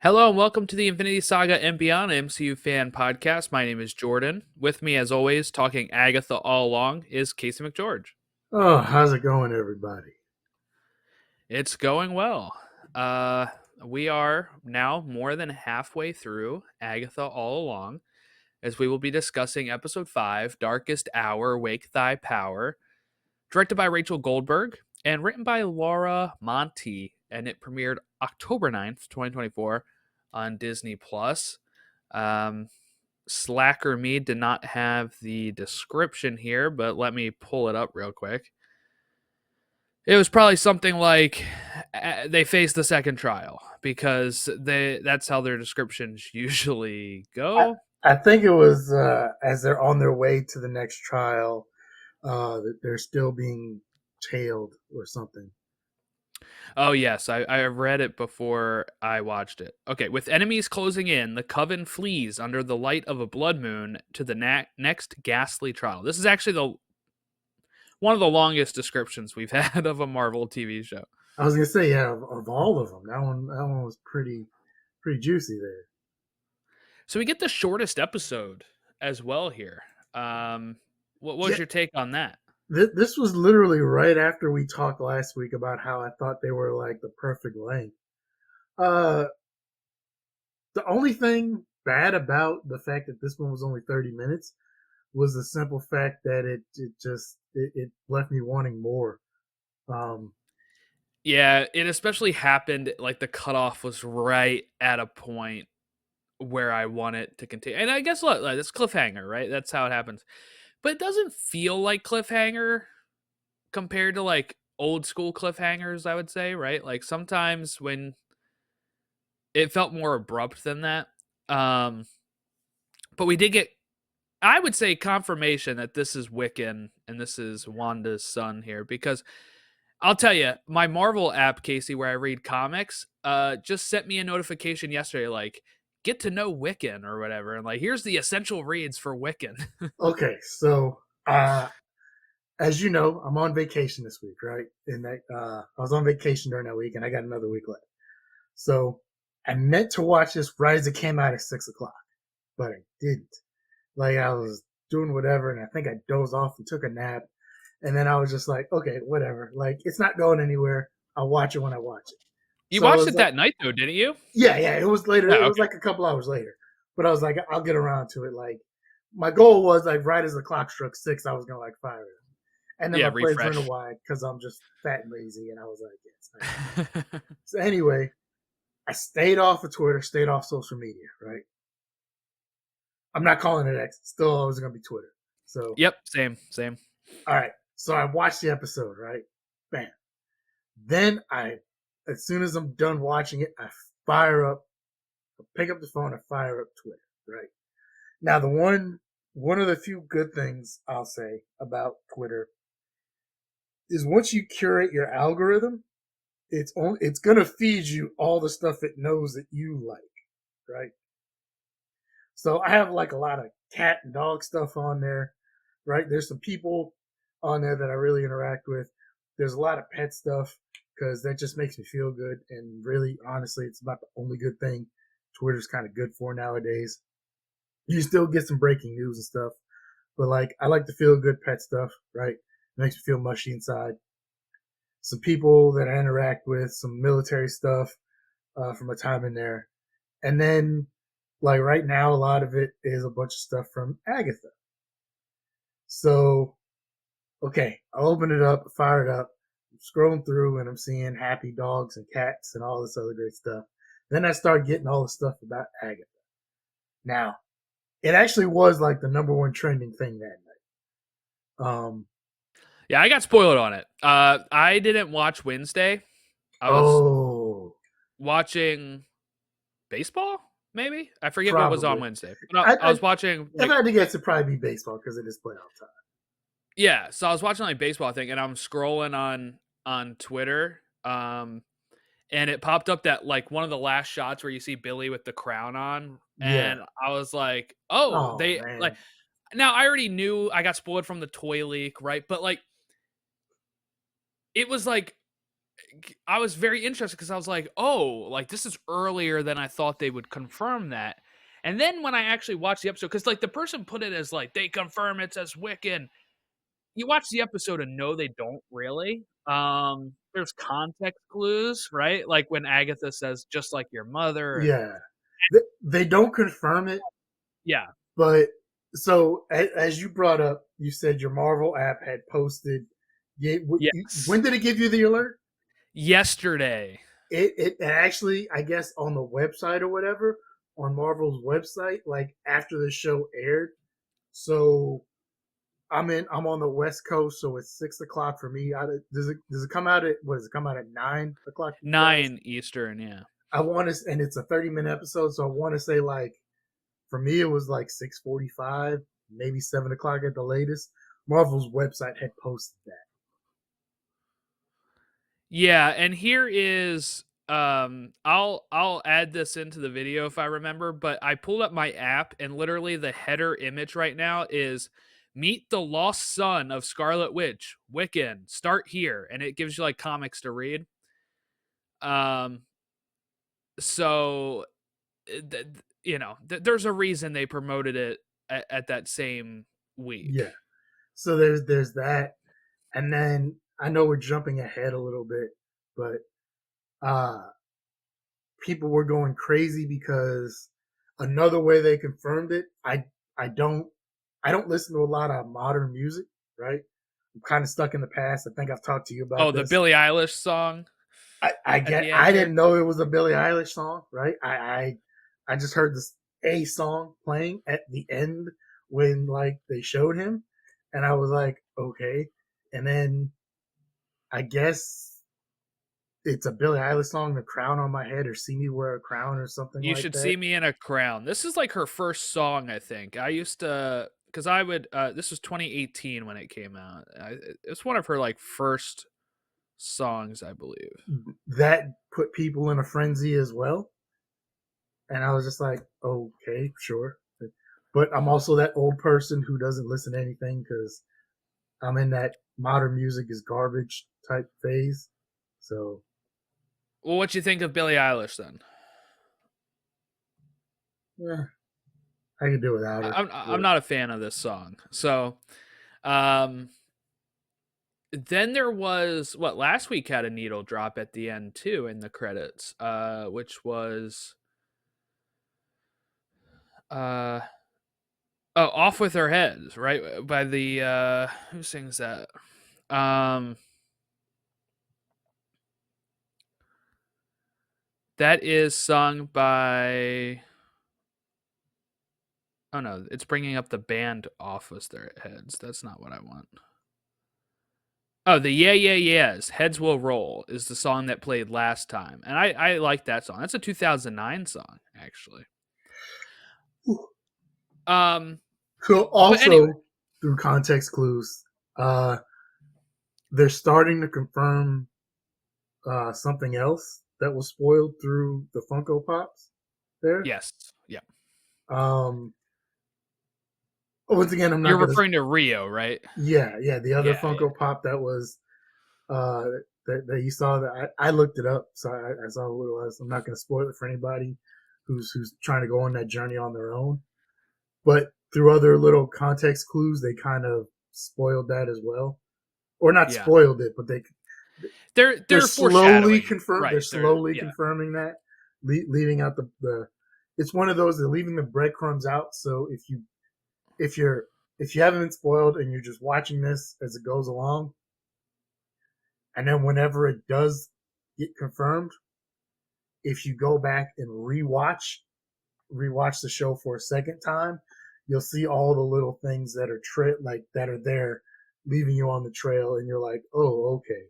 Hello and welcome to the Infinity Saga and Beyond MCU fan podcast. My name is Jordan. With me, as always, talking Agatha All Along is Casey McGeorge. Oh, how's it going, everybody? It's going well. Uh, we are now more than halfway through Agatha All Along, as we will be discussing episode 5, Darkest Hour, Wake Thy Power, directed by Rachel Goldberg and written by Laura Monti, and it premiered October 9th, 2024 on Disney Plus. Um, Slacker me did not have the description here, but let me pull it up real quick. It was probably something like they faced the second trial because that's how their descriptions usually I, go. I think it was as they're on their way to the next trial, that they're still being tailed or something. Oh yes, I read it before I watched it. Okay, with enemies closing in, the coven flees under the light of a blood moon to the next ghastly trial. This is actually the one of the longest descriptions we've had of a Marvel TV show. I was gonna say, yeah, of all of them, that one was pretty juicy there. So we get the shortest episode as well here. What was Yeah, your take on that? this was literally right after we talked last week about how I thought they were like the perfect length. Uh, the only thing bad about the fact that this one was only 30 minutes was the simple fact that it left me wanting more. Um, Yeah, it especially happened like the cutoff was right at a point where I want it to continue. And I guess look, like, it's cliffhanger, right? That's how it happens. But it doesn't feel like cliffhanger compared to like old school cliffhangers, I would say, right? Like sometimes when it felt more abrupt than that. Um, but we did get, I would say, confirmation that this is Wiccan and this is Wanda's son here because I'll tell you, my Marvel app, Casey, where I read comics, just sent me a notification yesterday, like, get to know Wiccan or whatever. And like, here's the essential reads for Wiccan. okay, so as you know, I'm on vacation this week, right? And I was on vacation during that week, and I got another week left. So I meant to watch this right as it came out at 6 o'clock, but I didn't. Like I was doing whatever, and I think I dozed off and took a nap, and then I was just like, okay, whatever. Like it's not going anywhere. I'll watch it when I watch it. You So it watched was it like, that night, though, didn't you? yeah, it was later. It Oh, was okay. like a couple hours later, but I was like, I'll get around to it. Like my goal was like right as the clock struck 6, I was gonna like fire it. And then Yeah, my plates went refresh. wide because I'm just fat and lazy, and I was like, yes. So anyway, I stayed off of Twitter, stayed off social media. Right. I'm not calling it X. Still always gonna be Twitter. So Yep, same, same. all right. So I watched the episode. Right. Bam. Then as soon as I'm done watching it, I fire up, I pick up the phone, I fire up Twitter. Right. Now the one of the few good things I'll say about Twitter is once you curate your algorithm, it's gonna feed you all the stuff it knows that you like, right? So I have like a lot of cat and dog stuff on there, right? There's some people on there that I really interact with. There's a lot of pet stuff because that just makes me feel good. And really, honestly, it's about the only good thing Twitter's kind of good for nowadays. You still get some breaking news and stuff, but like I like to feel good pet stuff, right? It makes me feel mushy inside. Some people that I interact with, some military stuff from a time in there. And then, like right now, a lot of it is a bunch of stuff from Agatha. So, okay, I'll open it up, fire it up, I'm scrolling through, and I'm seeing happy dogs and cats and all this other great stuff. Then I start getting all the stuff about Agatha. Now, it actually was like the number one trending thing that night. Yeah, I got spoiled on it. I didn't watch Wednesday. I was Oh, watching baseball, maybe? I forget what was on probably. Wednesday. But I, I I was watching, if like, I had to guess, it'd probably be baseball because it is playoff time. yeah, so I was watching like baseball thing, and I'm scrolling on Twitter, and it popped up that like one of the last shots where you see Billy with the crown on, Yeah. and I was like, oh, Oh they like man. now I already knew I got spoiled from the toy leak, right? But like it was like I was very interested because I was like, oh, like this is earlier than I thought they would confirm that. And then when I actually watched the episode, because like the person put it as like they confirm it's as Wiccan. You watch the episode and no, they don't really. There's context clues, right? Like when Agatha says just like your mother, and Yeah, they don't confirm it, yeah, but so as you brought up, you said your Marvel app had posted. yes, When did it give you the alert? yesterday. It actually, I guess, on the website or whatever, on Marvel's website, like after the show aired. So I'm on the West Coast, so it's 6 o'clock for me. Does it come out at what does it come out at 9 o'clock for you guys? 9 Eastern, yeah. I want to, and it's a 30-minute episode, so I want to say like for me it was like 6:45, maybe 7 o'clock at the latest. Marvel's website had posted that. Yeah, and here is I'll add this into the video if I remember, but I pulled up my app and literally the header image right now is Meet the Lost Son of Scarlet Witch, Wiccan, start here, and it gives you like comics to read. Um so there's a reason they promoted it at that same week. Yeah. So there's that, and then I know we're jumping ahead a little bit, but uh people were going crazy because another way they confirmed it. I don't I don't listen to a lot of modern music, right? I'm kind of stuck in the past. I think I've talked to you about Oh, the this. Billie Eilish song at the I end didn't here. know it was a Billie Eilish song, right? I just heard this a song playing at the end when like they showed him, and I was like, okay. And then I guess it's a Billie Eilish song, "The Crown on My Head" or "See Me Wear a Crown" or something You like should that. see me in a crown. This is like her first song, I think. I used to because I would. This was 2018 when it came out. It's one of her like first songs, I believe. That put people in a frenzy as well. And I was just like, okay, sure. But I'm also that old person who doesn't listen to anything because I'm in that modern music is garbage type phase. So, Well, what you think of Billie Eilish then? yeah, I can do without her. I'm not a fan of this song. So, um, then there was what last week had a needle drop at the end too in the credits, which was uh oh, Off with Her Heads, right? By the who sings that? Um that is sung by oh no, it's bringing up the band Off with Their Heads. That's not what I want. Oh, the Yeah Yeah Yeahs, Heads Will Roll is the song that played last time. And I like that song. That's a 2009 song, actually. Um So but anyway, also through context clues, uh, they're starting to confirm something else that was spoiled through the Funko Pops there. yes. Yeah. Um, Once again, I'm You're not gonna. referring to Rio, right? Yeah, the other Yeah, yeah. Funko Pop that was uh, that you saw that I looked it up, so I saw what it was. I'm not going to spoil it for anybody who's trying to go on that journey on their own. But through other little context clues, they kind of spoiled that as well, or not Yeah. spoiled it, but they're They're slowly foreshadowing, confirm they're right? They're slowly yeah. confirming that, leaving out the. It's one of those they're leaving the breadcrumbs out. So if you're if you haven't been spoiled and you're just watching this as it goes along, and then whenever it does get confirmed, if you go back and rewatch the show for a second time, you'll see all the little things that are that are there, leaving you on the trail, and you're like, oh, okay.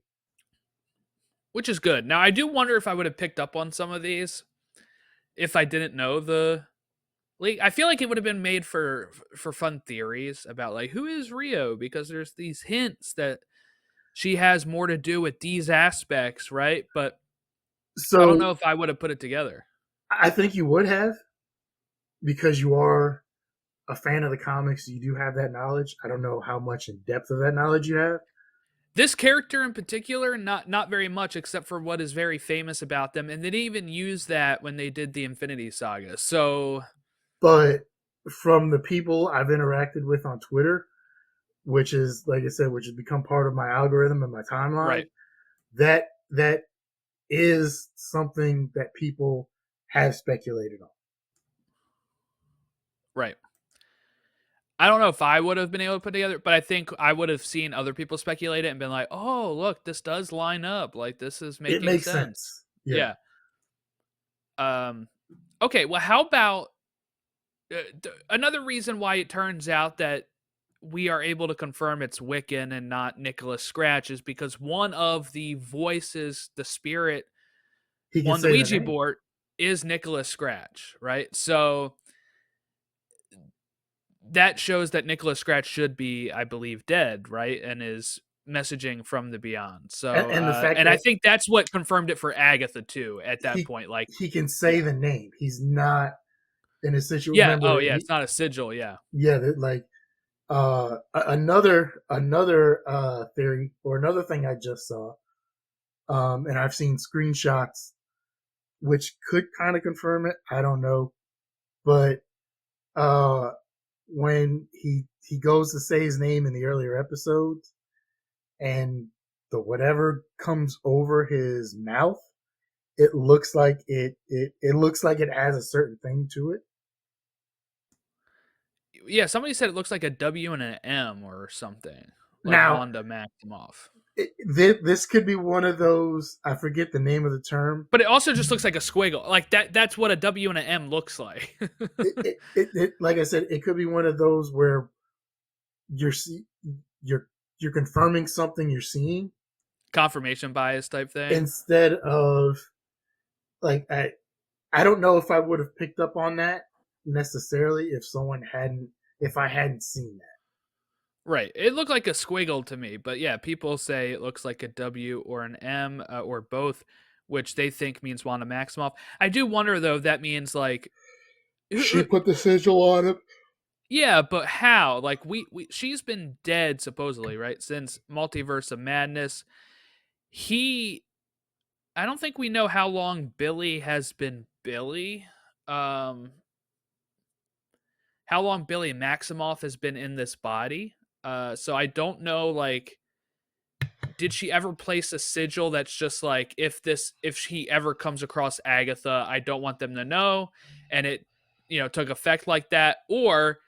Which is good. Now I do wonder if I would have picked up on some of these if I didn't know the league. I feel like it would have been made for fun theories about like who is Rio because there's these hints that she has more to do with these aspects, right? But I don't know So if I would have put it together. I think you would have because you are a fan of the comics. You do have that knowledge. I don't know how much in depth of that knowledge you have, This character in particular, not very much, except for what is very famous about them, and they didn't even use that when they did the Infinity Saga. So, But from the people I've interacted with on Twitter, which is like I said, which has become part of my algorithm and my timeline, right, that is something that people have speculated on. right. I don't know if I would have been able to put together, but I think I would have seen other people speculate it and been like, "Oh, look, this does line up. Like this is It making makes sense." sense. Yeah. Yeah. Um. Okay. Well, how about another reason why it turns out that we are able to confirm it's Wiccan and not Nicholas Scratch is because one of the voices, the spirit He can on the say the Ouija name. board, is Nicholas Scratch, right? So that shows that Nicholas Scratch should be, I believe, dead, right? And is messaging from the beyond. So, And the fact and I that think that's what confirmed it for Agatha too. At that he point, like, he can say yeah, the name. He's not in a situation. yeah, oh Remember, yeah, it's not a sigil, yeah, yeah, like another theory or another thing I just saw, and I've seen screenshots which could kind of confirm it. I don't know, but uh, when he goes to say his name in the earlier episodes, and the whatever comes over his mouth, it looks like it looks like it has a certain thing to it. yeah. Somebody said it looks like a W and an M or something, like Now, Wanda Maximoff. this could be one of those. I forget the name of the term. But it also just looks like a squiggle, like that. That's what a W and an M looks like. Like I said, it could be one of those where you're see, you're you're confirming something you're seeing Confirmation bias type thing. instead of like I don't know if I would have picked up on that necessarily if I hadn't seen that. Right. It looked like a squiggle to me, but yeah, people say it looks like a W or an M or both, which they think means Wanda Maximoff. I do wonder though if that means like, She put the sigil on it. yeah, but how? Like we she's been dead supposedly, right? Since Multiverse of Madness. He I don't think we know how long Billy has been Billy. Um how long Billy Maximoff has been in this body. So I don't know like did she ever place a sigil that's just like if she ever comes across Agatha, I don't want them to know and it took effect like that or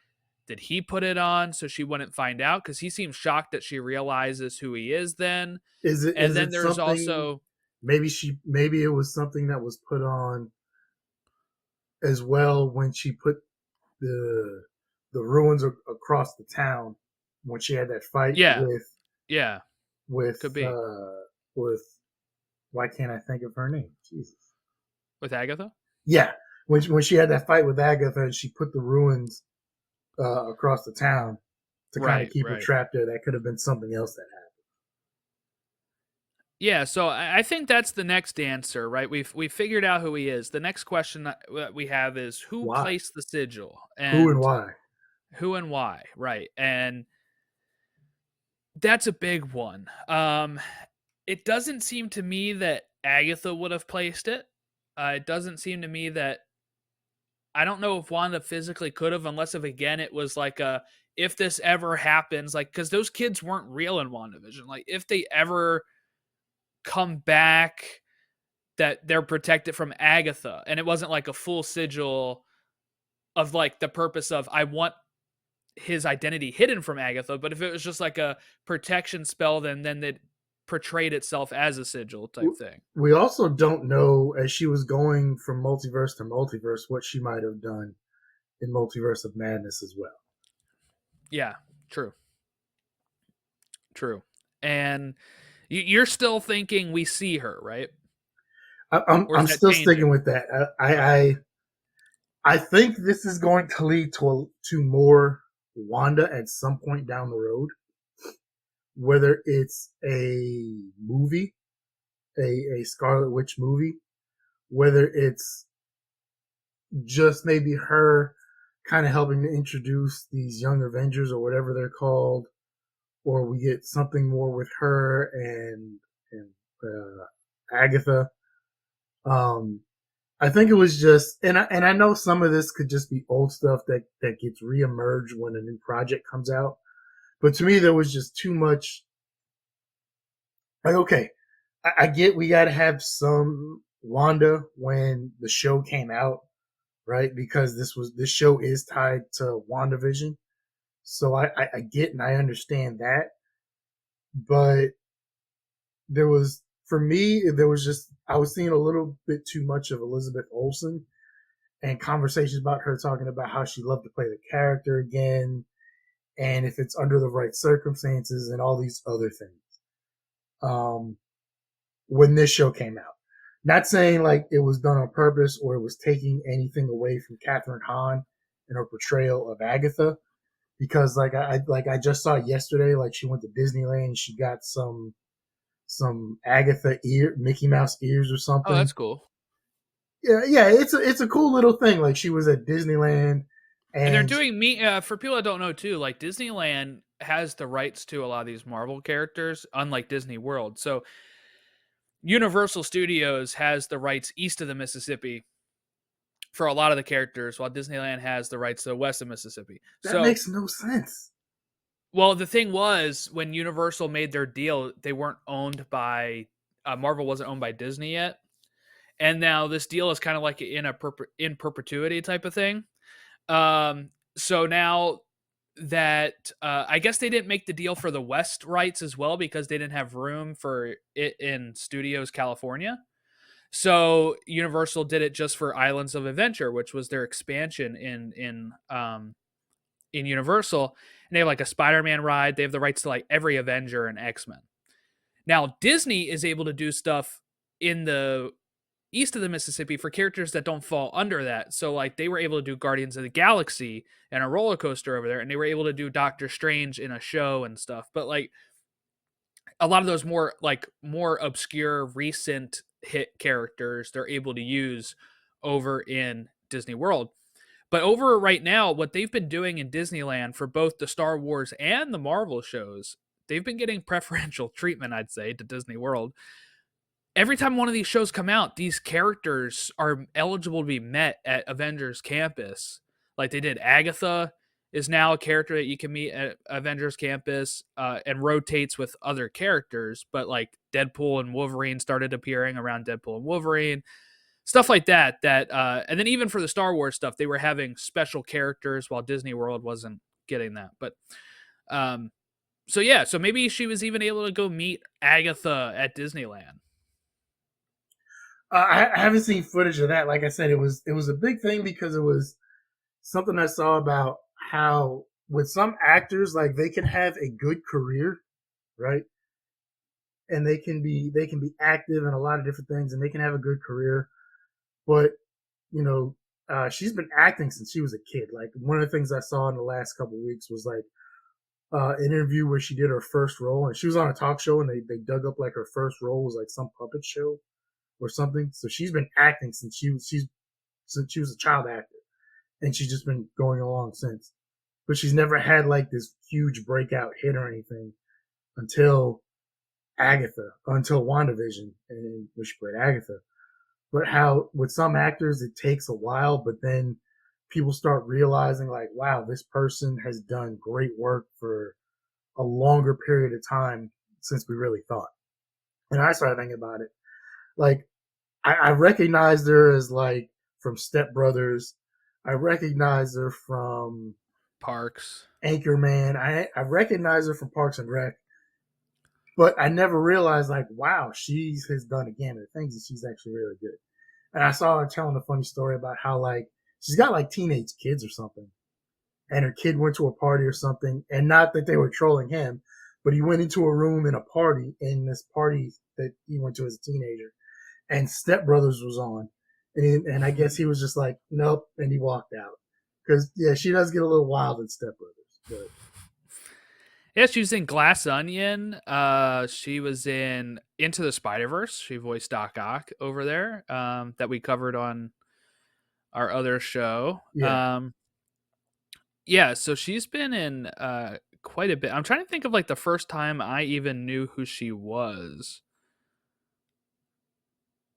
did he put it on so she wouldn't find out cuz he seems shocked that she realizes who he is then. And Is then it there's something? also Maybe it was something that was put on as well when she put the the ruins across the town when she had that fight yeah, yeah, with could be uh with why can't I think of her name? Jesus. with Agatha. Yeah, when she had that fight with Agatha and she put the ruins across the town to kind of Right, keep her right. trapped there, that could have been something else that happened. Yeah, so I think that's the next answer, right? We've figured out who he is. The next question that we have is who Why? placed the sigil Who and and why? who and why, right? And that's a big one. It doesn't seem to me that Agatha would have placed it. It doesn't seem to me that I don't know if Wanda physically could have, unless if again it was like a if this ever happens, like because those kids weren't real in WandaVision. Like if they ever come back that they're protected from Agatha. And it wasn't like a full sigil of like the purpose of I want his identity hidden from Agatha, but if it was just like a protection spell, then it portrayed itself as a sigil type thing. We also don't know, as she was going from multiverse to multiverse, what she might have done in Multiverse of Madness as well. Yeah, true. True. And you're still thinking we see her, right? Or is I'm that still sticking changing? with that. I think this is going to lead to more Wanda at some point down the road, whether it's a movie, a Scarlet Witch movie, whether it's just maybe her kind of helping to introduce these young Avengers or whatever they're called, or we get something more with her and Agatha. Um, I think it was just, and I know some of this could just be old stuff that gets reemerged when a new project comes out. But to me, there was just too much. Like, okay, I get we got to have some Wanda when the show came out, right? Because this show is tied to WandaVision, so I get and I understand that. But there was, for me, there was just, I was seeing a little bit too much of Elizabeth Olsen and conversations about her talking about how she loved to play the character again, and if it's under the right circumstances and all these other things. Um, when this show came out, not saying like it was done on purpose or it was taking anything away from Catherine Hahn and her portrayal of Agatha, because like I just saw yesterday, like she went to Disneyland and she got some Agatha Mickey Mouse ears or Oh, that's something. cool. Yeah, it's a cool little thing. Like she was at Disneyland, And they're and doing me for people that don't know too. Like Disneyland has the rights to a lot of these Marvel characters, unlike Disney World. So Universal Studios has the rights east of the Mississippi for a lot of the characters, while Disneyland has the rights to the west of Mississippi. that So, makes no sense. well, the thing was when Universal made their deal, they weren't owned by Marvel wasn't owned by Disney yet, and now this deal is kind of like in perpetuity type of thing. So now that I guess they didn't make the deal for the West rights as well because they didn't have room for it in Studios California. So Universal did it just for Islands of Adventure, which was their expansion in Universal. And they have like a Spider-Man ride. They have the rights to like every Avenger and X-Men. Now Disney is able to do stuff in the east of the Mississippi for characters that don't fall under that. So like they were able to do Guardians of the Galaxy and a roller coaster over there, and they were able to do Doctor Strange in a show and stuff. But like a lot of those more obscure recent hit characters they're able to use over in Disney World. But over right now, what they've been doing in Disneyland for both the Star Wars and the Marvel shows, they've been getting preferential treatment, I'd say, to Disney World. Every time one of these shows come out, these characters are eligible to be met at Avengers Campus. Like they did. Agatha is now a character that you can meet at Avengers Campus and rotates with other characters. But like Deadpool and Wolverine started appearing around Deadpool and Wolverine, stuff like that. And then even for the Star Wars stuff, they were having special characters while Disney World wasn't getting that. But um, so yeah, so maybe she was even able to go meet Agatha at Disneyland. I haven't seen footage of that. Like I said, it was a big thing because it was something I saw about how with some actors, like they can have a good career, right? And they can be active in a lot of different things, and they can have a good career. But you know, she's been acting since she was a kid. Like one of the things I saw in the last couple of weeks was like an interview where she did her first role, and she was on a talk show, and they dug up like her first role was like some puppet show or something. So she's been acting since she was a child actor, and she's just been going along since. But she's never had like this huge breakout hit or anything until until WandaVision, and where she played Agatha. But how with some actors it takes a while, but then people start realizing like, wow, this person has done great work for a longer period of time since we really thought. And I started thinking about it. Like I recognized her as like from Step Brothers. I recognized her from Parks. Anchorman. I recognize her from Parks and Rec, but I never realized like, wow, she has done a gamut of things and she's actually really good. And I saw her telling a funny story about how like she's got like teenage kids or something, and her kid went to a party or something, and not that they were trolling him, but he went into a room in a party in this party that he went to as a teenager, and Step Brothers was on, and I guess he was just like, nope, and he walked out because yeah, she does get a little wild in Step Brothers, but Yeah, she was in Glass Onion. She was in Into the Spider Verse. She voiced Doc Ock over there. That we covered on our other show. yeah, Yeah, so she's been in quite a bit. I'm trying to think of like the first time I even knew who she was.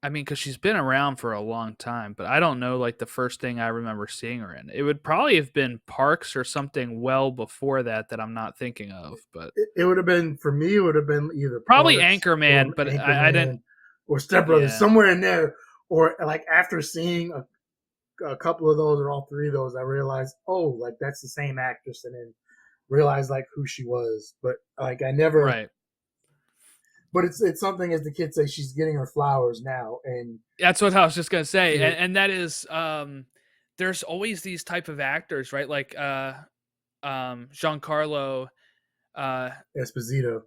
I mean, because she's been around for a long time, but I don't know like the first thing I remember seeing her in. It would probably have been Parks or something well before that that I'm not thinking of, but It would have been, for me, it would have been either probably Parks Anchorman. or But I didn't. Anchorman or Step Brothers, Yeah, somewhere in there. Or like after seeing a couple of those or all three of those, I realized, oh, like that's the same actress, and then realized like who she was. But like I never. right. But it's something, as the kids say, she's getting her flowers now, and That's what I was just gonna say, it, and that is, there's always these type of actors, right? Like Giancarlo, uh, Esposito.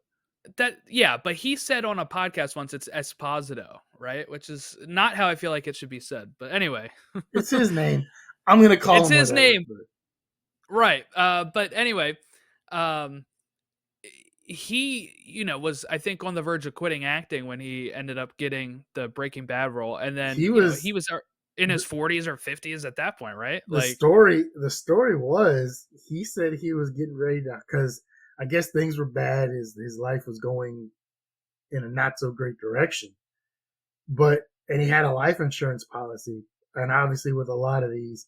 that yeah, but he said on a podcast once it's Esposito, right? Which is not how I feel like it should be said. But anyway, It's his name. I'm gonna call it's him his whatever. name, But right? But anyway, um, he was I think on the verge of quitting acting when he ended up getting the Breaking Bad role, and then he he was was in his 40s or 50s at that point, right? the Like, story. The story was he said he was getting ready to, because I guess things were bad. His life was going in a not so great direction. But and he had a life insurance policy, and obviously with a lot of these,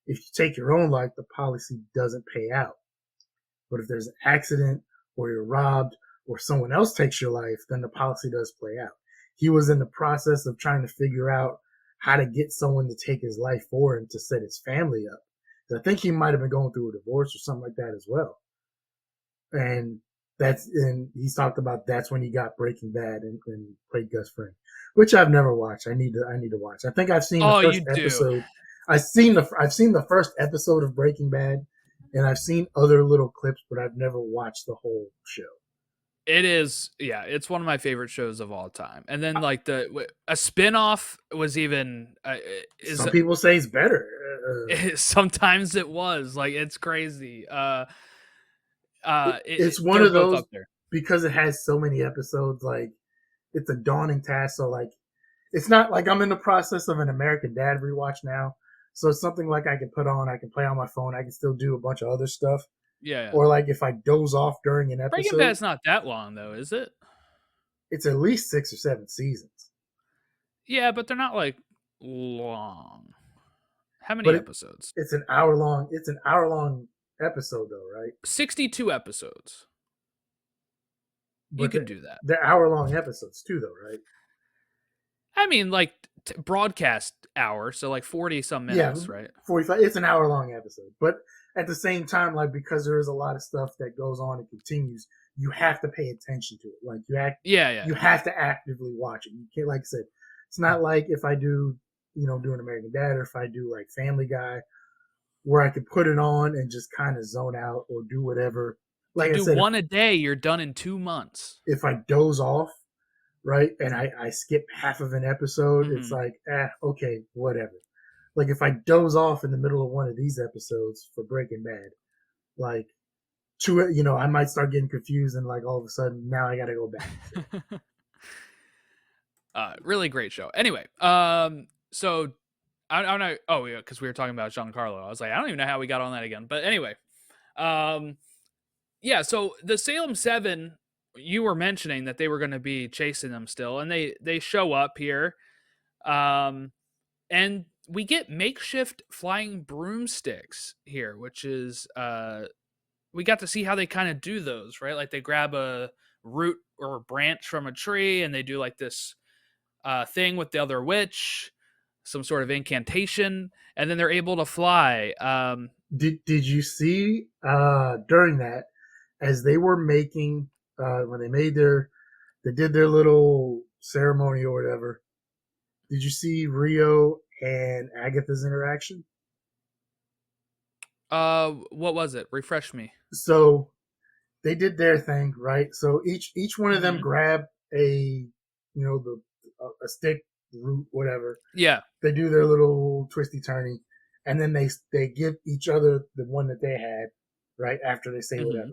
if you take your own life, the policy doesn't pay out. But if there's an accident or you're robbed or someone else takes your life, then the policy does play out. He was in the process of trying to figure out how to get someone to take his life forward and to set his family up. I think he might have been going through a divorce or something like that as well. And and he's talked about that's when he got Breaking Bad and played Gus Fring, which I've never watched. I need to watch. I think I've seen the oh, first you do. episode. I've seen the first episode of Breaking Bad, and I've seen other little clips, but I've never watched the whole show. It is, yeah, it's one of my favorite shows of all time. And then like a spin-off was even is Some people say it's better. sometimes it was like it's crazy. It's one They're of both those, up there. because it has so many episodes. Like it's a daunting task. So like it's not like I'm in the process of an American Dad rewatch now. So it's something like I can put on, I can play on my phone, I can still do a bunch of other stuff. Yeah, yeah. Or like if I doze off during an Breaking episode, Bad's not that long though, is it? it's at least 6 or 7 seasons. Yeah, but they're not like long. How But many episodes? it's an hour long. It's an hour long episode though, right? 62 episodes. You But can do that. they're hour long episodes too, though, right? I mean, like broadcast hour, so like 40 some Yeah, minutes, right? 45. It's an hour long episode, but at the same time, like because there is a lot of stuff that goes on and continues, you have to pay attention to it. Like Yeah, yeah. you have to actively watch it. You can't, like I said, it's not like if I do, do an American Dad, or if I do like Family Guy, where I could put it on and just kind of zone out or do whatever. If you Like I do said, one a day, you're done in 2 months. if I doze off, right, and I skip half of an episode, it's Mm-hmm. like, okay, whatever. Like if I doze off in the middle of one of these episodes for Breaking Bad, like I might start getting confused, and like all of a sudden now I got to go back. Really great show. Anyway, so I don't know. Oh yeah, because we were talking about Giancarlo. I was like, I don't even know how we got on that again. But anyway, um, yeah. So the Salem 7, you were mentioning that they were going to be chasing them still, and they show up here, um, and we get makeshift flying broomsticks here, which is we got to see how they kind of do those, right? Like they grab a root or a branch from a tree, and they do like this thing with the other witch, some sort of incantation, and then they're able to fly. Did you see during that, as they were making, when they did their little ceremony or whatever? Did you see Rio and Agatha's interaction? What was it? Refresh me. So they did their thing, right? So each one of them Mm-hmm. grabbed the a stick, root, whatever. Yeah. They do their little twisty turny, and then they give each other the one that they had, right after they say Mm-hmm. whatever.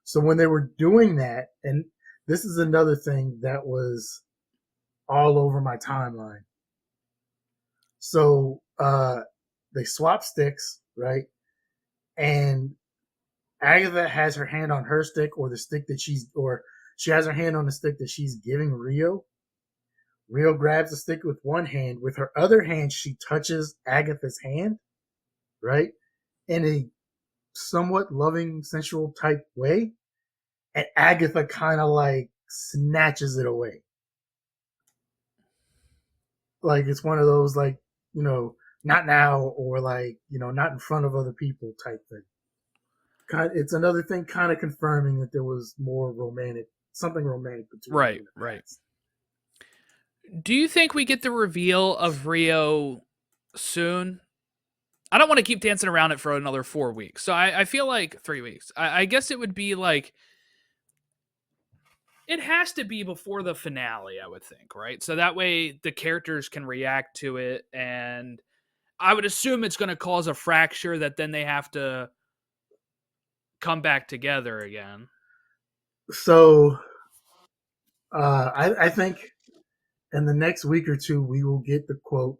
So when they were doing that, and this is another thing that was all over my timeline. So they swap sticks, right? And Agatha has her hand on her stick, or the stick that or she has her hand on the stick that she's giving Rio. Rio grabs the stick with one hand. With her other hand, she touches Agatha's hand, right? In a somewhat loving, sensual type way. And Agatha kind of like snatches it away. Like it's one of those, like, you know, not now, or like, you know, not in front of other people type thing. It's another thing kind of confirming that there was more romantic, something romantic between them Right, in the right. past. Do you think we get the reveal of Rio soon? I don't want to keep dancing around it for another 4 weeks. So I feel like 3 weeks. I guess it would be like, it has to be before the finale, I would think, right? So that way the characters can react to it. And I would assume it's going to cause a fracture that then they have to come back together again. So I think in the next week or two, we will get the quote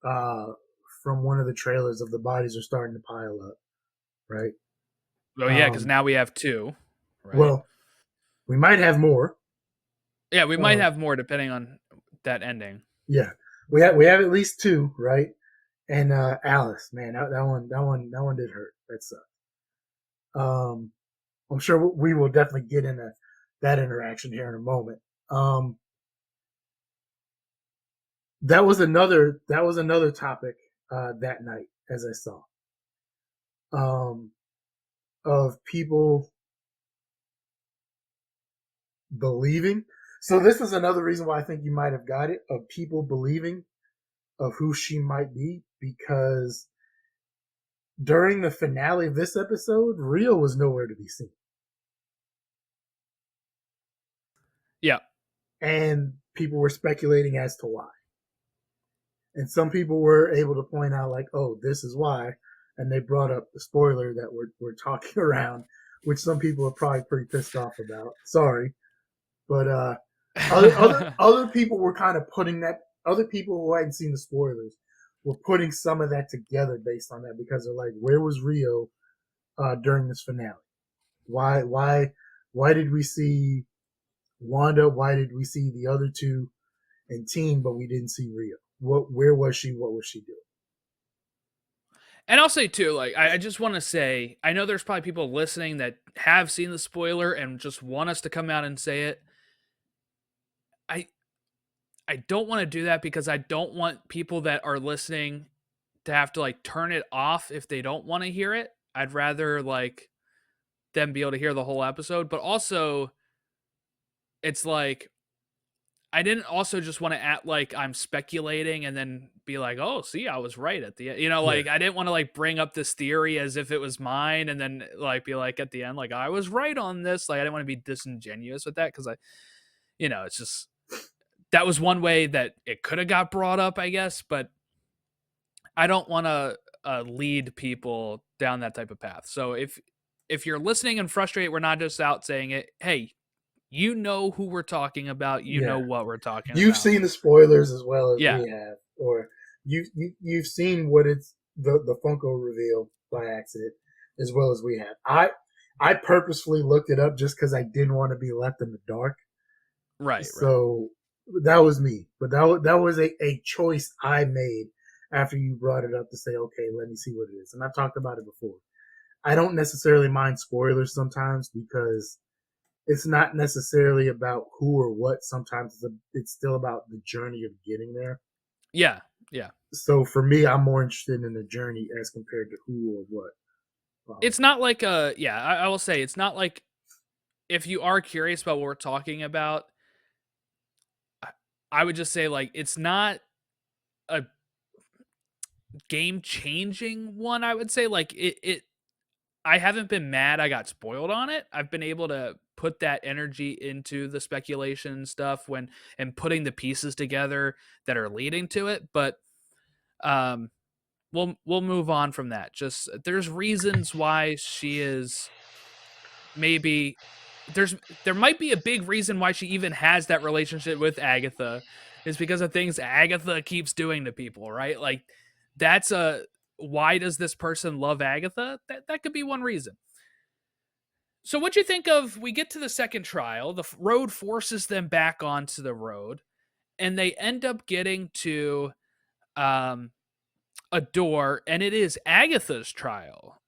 uh, from one of the trailers of the bodies are starting to pile up, right? Oh, yeah, because Um, now we have two, right? well, we might have more. Yeah, we might Uh, have more depending on that ending. yeah, we have at least two, right? And Alice, man, that one did hurt. That sucked. Um, I'm sure we will definitely get into that interaction here in a moment. Um, that was another topic that night, as I saw, um, of people believing. So this is another reason why I think you might have got it, of people believing of who she might be, because during the finale of this episode, Rio was nowhere to be seen. Yeah. And people were speculating as to why. And some people were able to point out, like, oh, this is why. And they brought up the spoiler that we're talking around, which some people are probably pretty pissed off about. Sorry. But other people were kind of putting that, other people who hadn't seen the spoilers were putting some of that together based on that, because they're like, where was Rio during this finale? Why did we see Wanda? Why did we see the other two and Team, but we didn't see Rio? Where was she? What was she doing? And I'll say too, like, I just want to say, I know there's probably people listening that have seen the spoiler and just want us to come out and say it. I I don't want to do that because I don't want people that are listening to have to like turn it off if they don't want to hear it. I'd rather like them be able to hear the whole episode, but also it's like I didn't also just want to act like I'm speculating and then be like, "Oh, see, I was right at the end." You know, Yeah, like I didn't want to like bring up this theory as if it was mine and then like be like at the end like I was right on this. Like I didn't want to be disingenuous with that cuz it's just that was one way that it could have got brought up, I guess, but I don't want to lead people down that type of path. So if you're listening and frustrated, we're not just out saying it. Hey, you know who we're talking about. You know yeah. what we're talking You've about. seen the spoilers as well as Yeah. we have, or you've seen what it's the Funko reveal by accident as well as we have. I purposefully looked it up just because I didn't want to be left in the dark. Right. Right. So that was me, but that was a choice I made after you brought it up to say, okay, let me see what it is. And I've talked about it before. I don't necessarily mind spoilers sometimes, because it's not necessarily about who or what. Sometimes it's still about the journey of getting there. Yeah. Yeah. So for me, I'm more interested in the journey as compared to who or what. It's not like I will say it's not like if you are curious about what we're talking about, I, I would just say like it's not a game changing one. I would say like it I haven't been mad I got spoiled on it. I've been able to put that energy into the speculation stuff when and putting the pieces together that are leading to it. But um we'll move on from that. Just there's reasons why she is maybe there's there might be a big reason why she even has that relationship with Agatha is because of things Agatha keeps doing to people, right? Like that's a why does this person love Agatha? That could be one reason. So what'd you think of we get to the second trial, the road forces them back onto the road, and they end up getting to um a door, and it is Agatha's trial.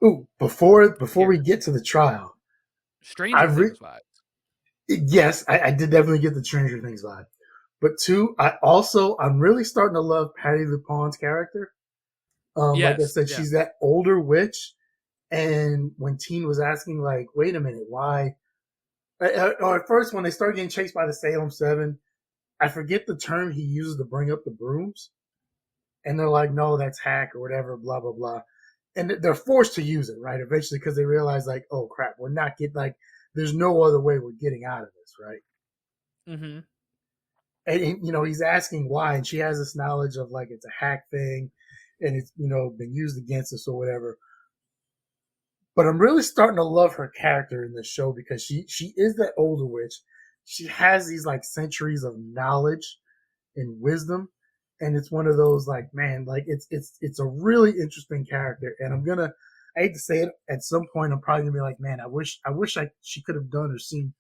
Ooh, before we Here. get to the trial, I Stranger re- Things vibes. yes, I did definitely get the Stranger Things vibe. But two, I'm really starting to love Patty LuPone's character. Like I Yes, said, yeah. she's that older witch, and when Teen was asking, like, wait a minute, why? Or at first, when they start getting chased by the Salem Seven, I forget the term he uses to bring up the brooms, and they're like, no, that's hack or whatever, blah blah blah, and they're forced to use it, right? Eventually, because they realize, like, oh crap, we're not getting like, there's no other way we're getting out of this, right? Mhm. And he's asking why, and she has this knowledge of like it's a hack thing, and it's been used against us or whatever. But I'm really starting to love her character in this show because she is that older witch. She has these like centuries of knowledge and wisdom, and it's one of those like, man, like it's a really interesting character. And I hate to say it, at some point I'm probably gonna be like, man, I wish she could have done or seen,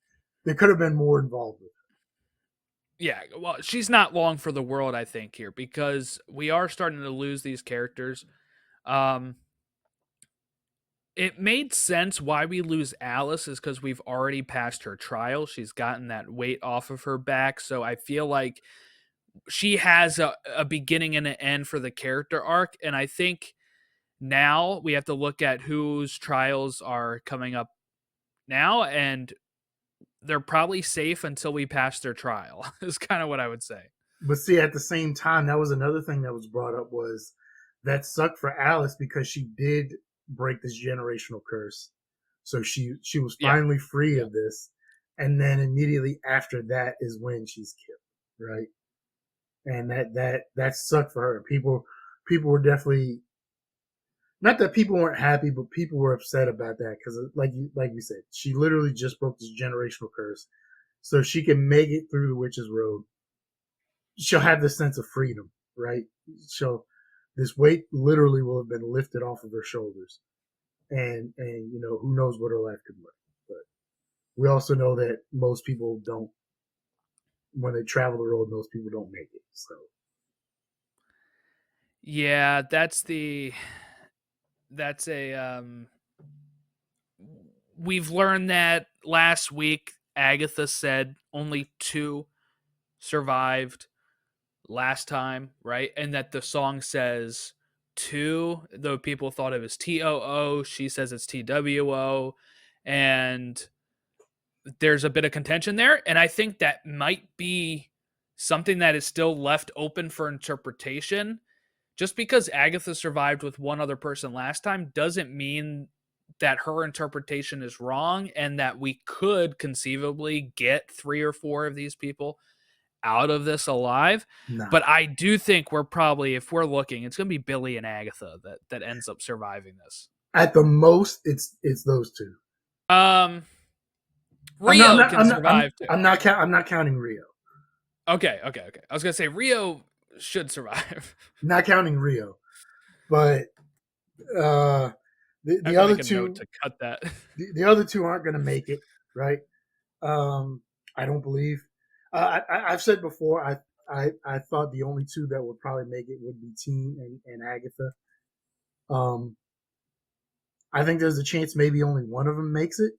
there could have been more involved with Yeah, well, she's not long for the world, I think, here because we are starting to lose these characters. Um, it made sense why we lose Alice is because we've already passed her trial. She's gotten that weight off of her back, so I feel like she has a beginning and an end for the character arc, and I think now we have to look at whose trials are coming up now, and they're probably safe until we pass their trial. Is kind of what I would say. But see, at the same time, that was another thing that was brought up, was that sucked for Alice because she did break this generational curse. So she was Yeah, finally free yeah. of this, and then immediately after that is when she's killed, right? And that sucked for her. People were definitely, not that people weren't happy, but people were upset about that because, like you said, she literally just broke this generational curse, so she can make it through the witch's road. She'll have this sense of freedom, right? She'll This weight literally will have been lifted off of her shoulders, and who knows what her life could look. But we also know that most people don't, when they travel the road, most people don't make it. So Yeah, that's a we've learned that last week Agatha said only 2 survived last time, right? And that the song says 2, though people thought it was TOO, she says it's TWO, and there's a bit of contention there, and I think that might be something that is still left open for interpretation. Just because Agatha survived with one other person last time doesn't mean that her interpretation is wrong and that we could conceivably get 3 or 4 of these people out of this alive. nah, But I do think we're probably, if we're looking, it's going to be Billy and Agatha that ends up surviving this. at the most, it's those two. Um, I'm not. I'm Rio not. can I'm not. survive too. I'm not counting Rio. Okay, okay, okay. I was gonna say Rio should survive. Not counting Rio, but uh, I the have to other make a note two, to cut that. the other two aren't going to make it, right? I don't believe. I've said before. I thought the only two that would probably make it would be Teen and Agatha. Um, I think there's a chance maybe only one of them makes it,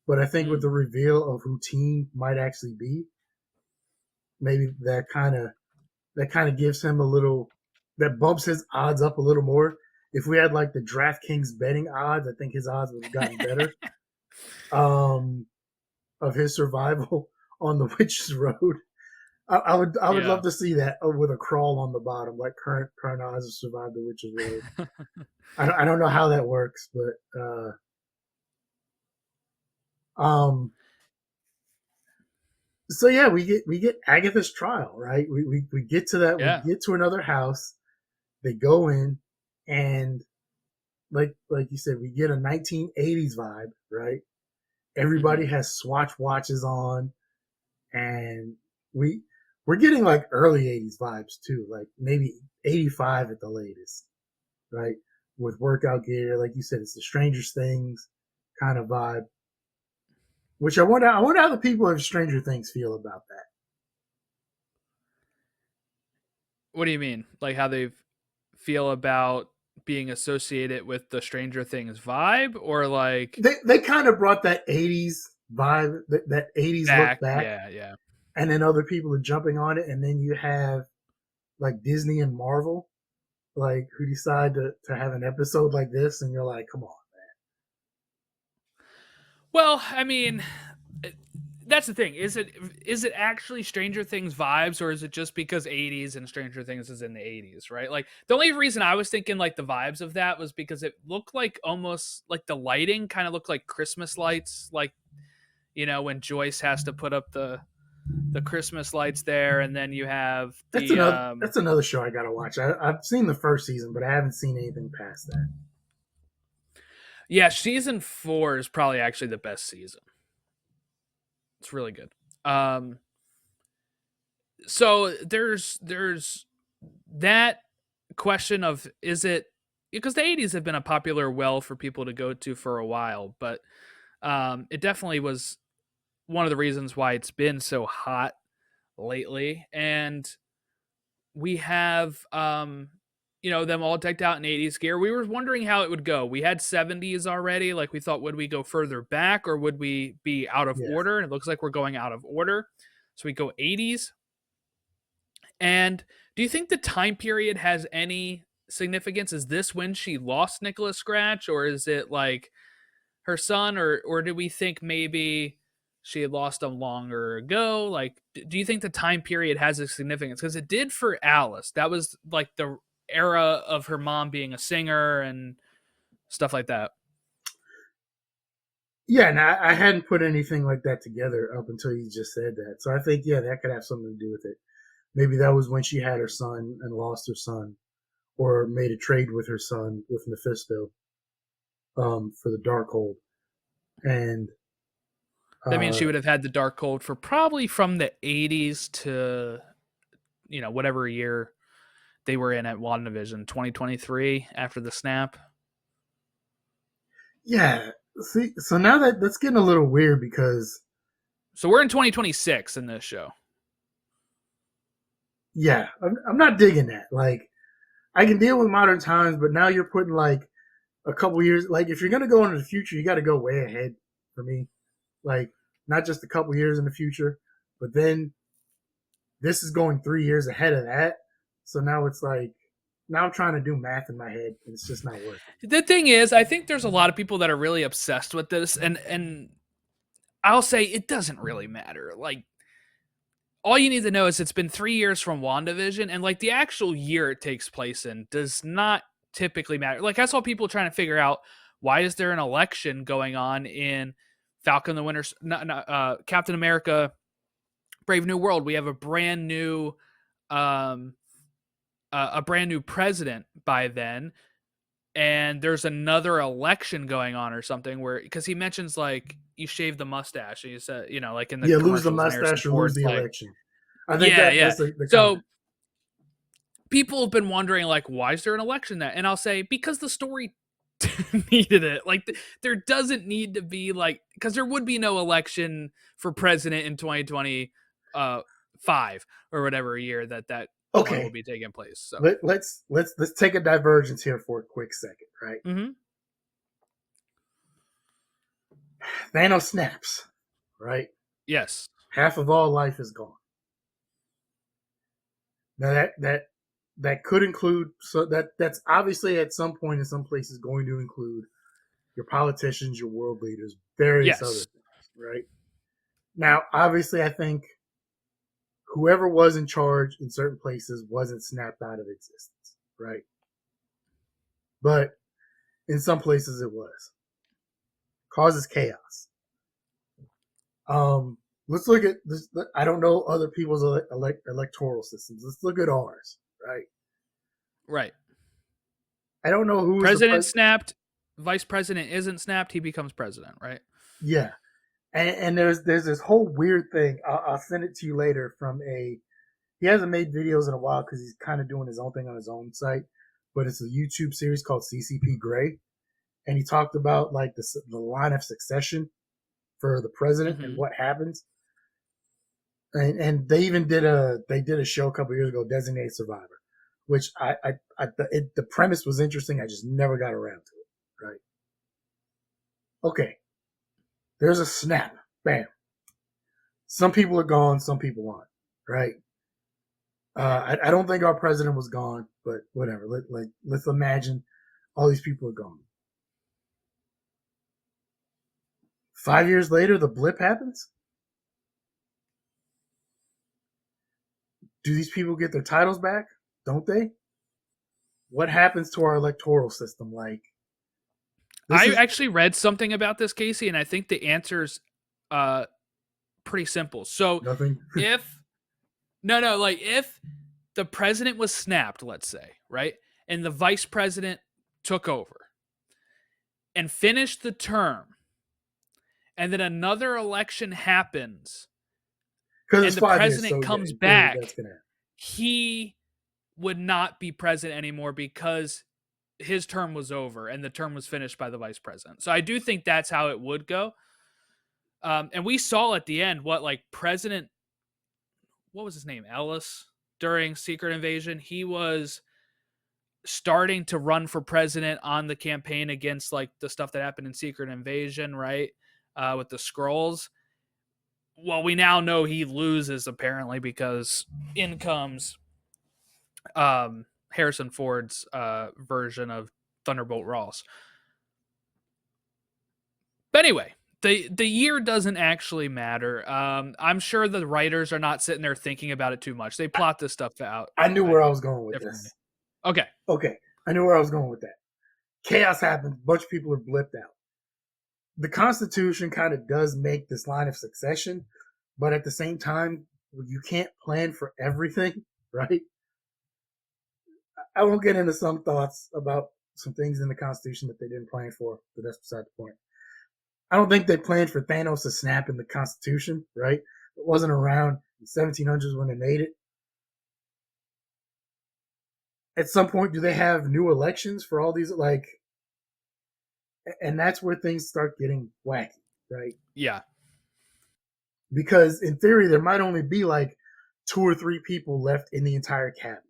but I think with Mm. the reveal of who Teen might actually be, maybe that kind of gives him a little, that bumps his odds up a little more. If we had like the DraftKings betting odds, I think his odds would have gotten better. Um, of his survival on the Witch's Road. I would Yeah. love to see that with a crawl on the bottom, like current odds to survive the Witch's Road. I don't know how that works, but um, so yeah, we get Agatha's trial, right? We get to that. We Yeah. get to another house. They go in, and like you said, we get a 1980s vibe, right? Everybody Mhm. has Swatch watches on, and we we're getting like early 80s vibes too, like maybe 85 at the latest, right? With workout gear, like you said, it's the Strangers Things. kind of vibe. Which I wonder how the people of Stranger Things feel about that. What do you mean? Like how they feel about being associated with the Stranger Things vibe, or like They kind of brought that '80s vibe, that '80s look back? back, Yeah, yeah. and then other people are jumping on it, and then you have like Disney and Marvel, like who decide to have an episode like this, and you're like, come on. Well, I mean, that's the thing. Is it actually Stranger Things vibes, or is it just because '80s and Stranger Things is in the '80s, right? Like the only reason I was thinking like the vibes of that was because it looked like almost like the lighting kind of looked like Christmas lights, like when Joyce has to put up the Christmas lights there, and then you have That's the another that's another show I gotta watch. I've seen the first season, but I haven't seen anything past that. yeah, season 4 is probably actually the best season. It's really good. Um, so there's that question of, is it because the '80s have been a popular well for people to go to for a while, but it definitely was one of the reasons why it's been so hot lately. And we have them all decked out in '80s gear. We were wondering how it would go. We had '70s already. Like we thought, would we go further back or would we be out of Yes, order? And it looks like we're going out of order. So we go '80s. And do you think the time period has any significance? Is this when she lost Nicholas Scratch, or is it like her son, or do we think maybe she had lost him longer ago? Like, do you think the time period has a significance? Because it did for Alice. That was like the era of her mom being a singer and stuff like that. yeah, and I hadn't put anything like that together up until you just said that. So I think yeah, that could have something to do with it. Maybe that was when she had her son and lost her son, or made a trade with her son with Mephisto, for the Darkhold, and That means uh, she would have had the dark cold for probably from the '80s to whatever year they were in at WandaVision, 2023 after the snap. yeah. See, so now that's getting a little weird because So we're in 2026 in this show. yeah, I'm not digging that. Like I can deal with modern times, but now you're putting like a couple years. Like if you're gonna go into the future, you got to go way ahead for me. Like not just a couple years in the future, but then this is going 3 years ahead of that. So now it's like now I'm trying to do math in my head, and it's just not working. The thing is, I think there's a lot of people that are really obsessed with this, and I'll say it doesn't really matter. Like all you need to know is it's been 3 years from WandaVision, and like the actual year it takes place in does not typically matter. Like I saw people trying to figure out why is there an election going on in Falcon the Winter, Captain America, Brave New World. We have um, a brand new president by then, and there's another election going on or something where because he mentions like you shave the mustache and you said like in the Yeah, lose the commercials and Harrison mustache or lose Ford's the like election. I think yeah, that yeah. that's the comment. So people have been wondering like why is there an election that, and I'll say because the story needed it. Like there doesn't need to be like because there would be no election for president in 2025 or whatever year that one will Okay, be taking place. So let's take a divergence here for a quick second, right? mhm. Thanos snaps, right? Yes. Half of all life is gone. Now that could include so that's obviously at some point in some places going to include your politicians, your world leaders, various other Yes. things, right? Now, obviously, I think whoever was in charge in certain places wasn't snapped out of existence, right? But in some places it was. Causes chaos. Um, let's look at this. I don't know other people's electoral systems. Let's look at ours, right? Right. I don't know who is the President president. snapped, vice president isn't snapped, he becomes president, right? Yeah, and there's this whole weird thing. I'll send it to you later from a. He hasn't made videos in a while because he's kind of doing his own thing on his own site, but it's a YouTube series called CCP Grey, and he talked about like the line of succession for the president and Mm-hmm. what happens. And they even did a show a couple years ago, Designated Survivor, which the premise was interesting. I just never got around to it. Right? Okay, there's a snap, bam. Some people are gone, some people aren't. Right? I don't think our president was gone, but whatever. Let's imagine all these people are gone. 5 years later, the blip happens. Do these people get their titles back? Don't they? What happens to our electoral system? Like this I is actually read something about this, Casey, and I think the answer's uh pretty simple. So nothing. if no, like if the president was snapped, let's say, right? And the vice president took over and finished the term, and then another election happens Because and it's the 5 years, president so yeah, comes in theory, that's back, gonna happen. he would not be president anymore because his term was over and the term was finished by the vice president. So I do think that's how it would go. And we saw at the end what President, what was his name, Ellis, during Secret Invasion. He was starting to run for president on the campaign against like the stuff that happened in Secret Invasion, right? With the scrolls. Well, we now know he loses apparently because in comes Harrison Ford's version of Thunderbolt Ross. But anyway, the year doesn't actually matter. I'm sure the writers are not sitting there thinking about it too much. They plot this stuff out. I knew where I was going with Differently. this. Okay. Okay, I knew where I was going with that. Chaos happens. A bunch of people are blipped out. The Constitution kind of does make this line of succession, but at the same time, you can't plan for everything, right? I won't get into some thoughts about some things in the Constitution that they didn't plan for, but that's beside the point. I don't think they planned for Thanos to snap in the Constitution, right? It wasn't around in the 1700s when they made it. At some point, do they have new elections for all these? Like, and that's where things start getting wacky, right? Yeah. Because in theory, there might only be like 2 or 3 people left in the entire cabinet.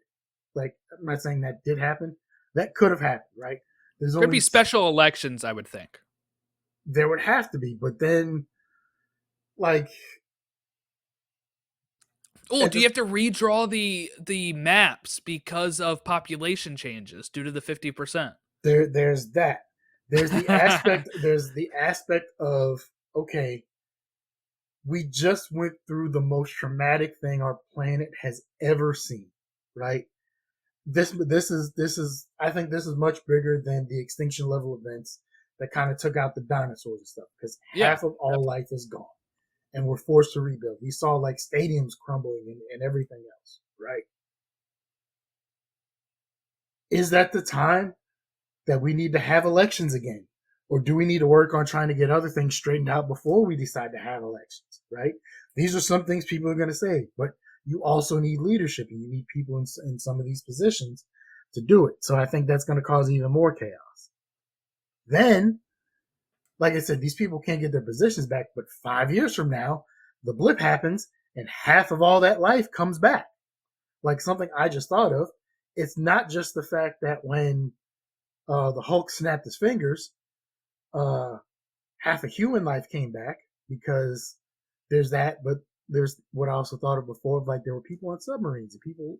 Like, I'm not saying that did happen. That could have happened, right? There's There'd be only special elections, I would think. there would have to be, but then like Oh, at do you this have to redraw the maps because of population changes due to the 50%? there's that. There's the aspect of okay, we just went through the most traumatic thing our planet has ever seen, right? This is I think this is much bigger than the extinction level events that kind of took out the dinosaurs and stuff because Yeah, half of all definitely. life is gone and we're forced to rebuild. We saw like stadiums crumbling and everything else, right? Is that the time that we need to have elections again? Or do we need to work on trying to get other things straightened out before we decide to have elections, right? These are some things people are going to say, but you also need leadership and you need people in some of these positions to do it. So I think that's going to cause even more chaos. Then, like I said, these people can't get their positions back, but 5 years from now, the blip happens and half of all that life comes back. Like something I just thought of, it's not just the fact that when the Hulk snapped his fingers, uh, half a human life came back because there's that, but there's what I also thought of before, like there were people on submarines and people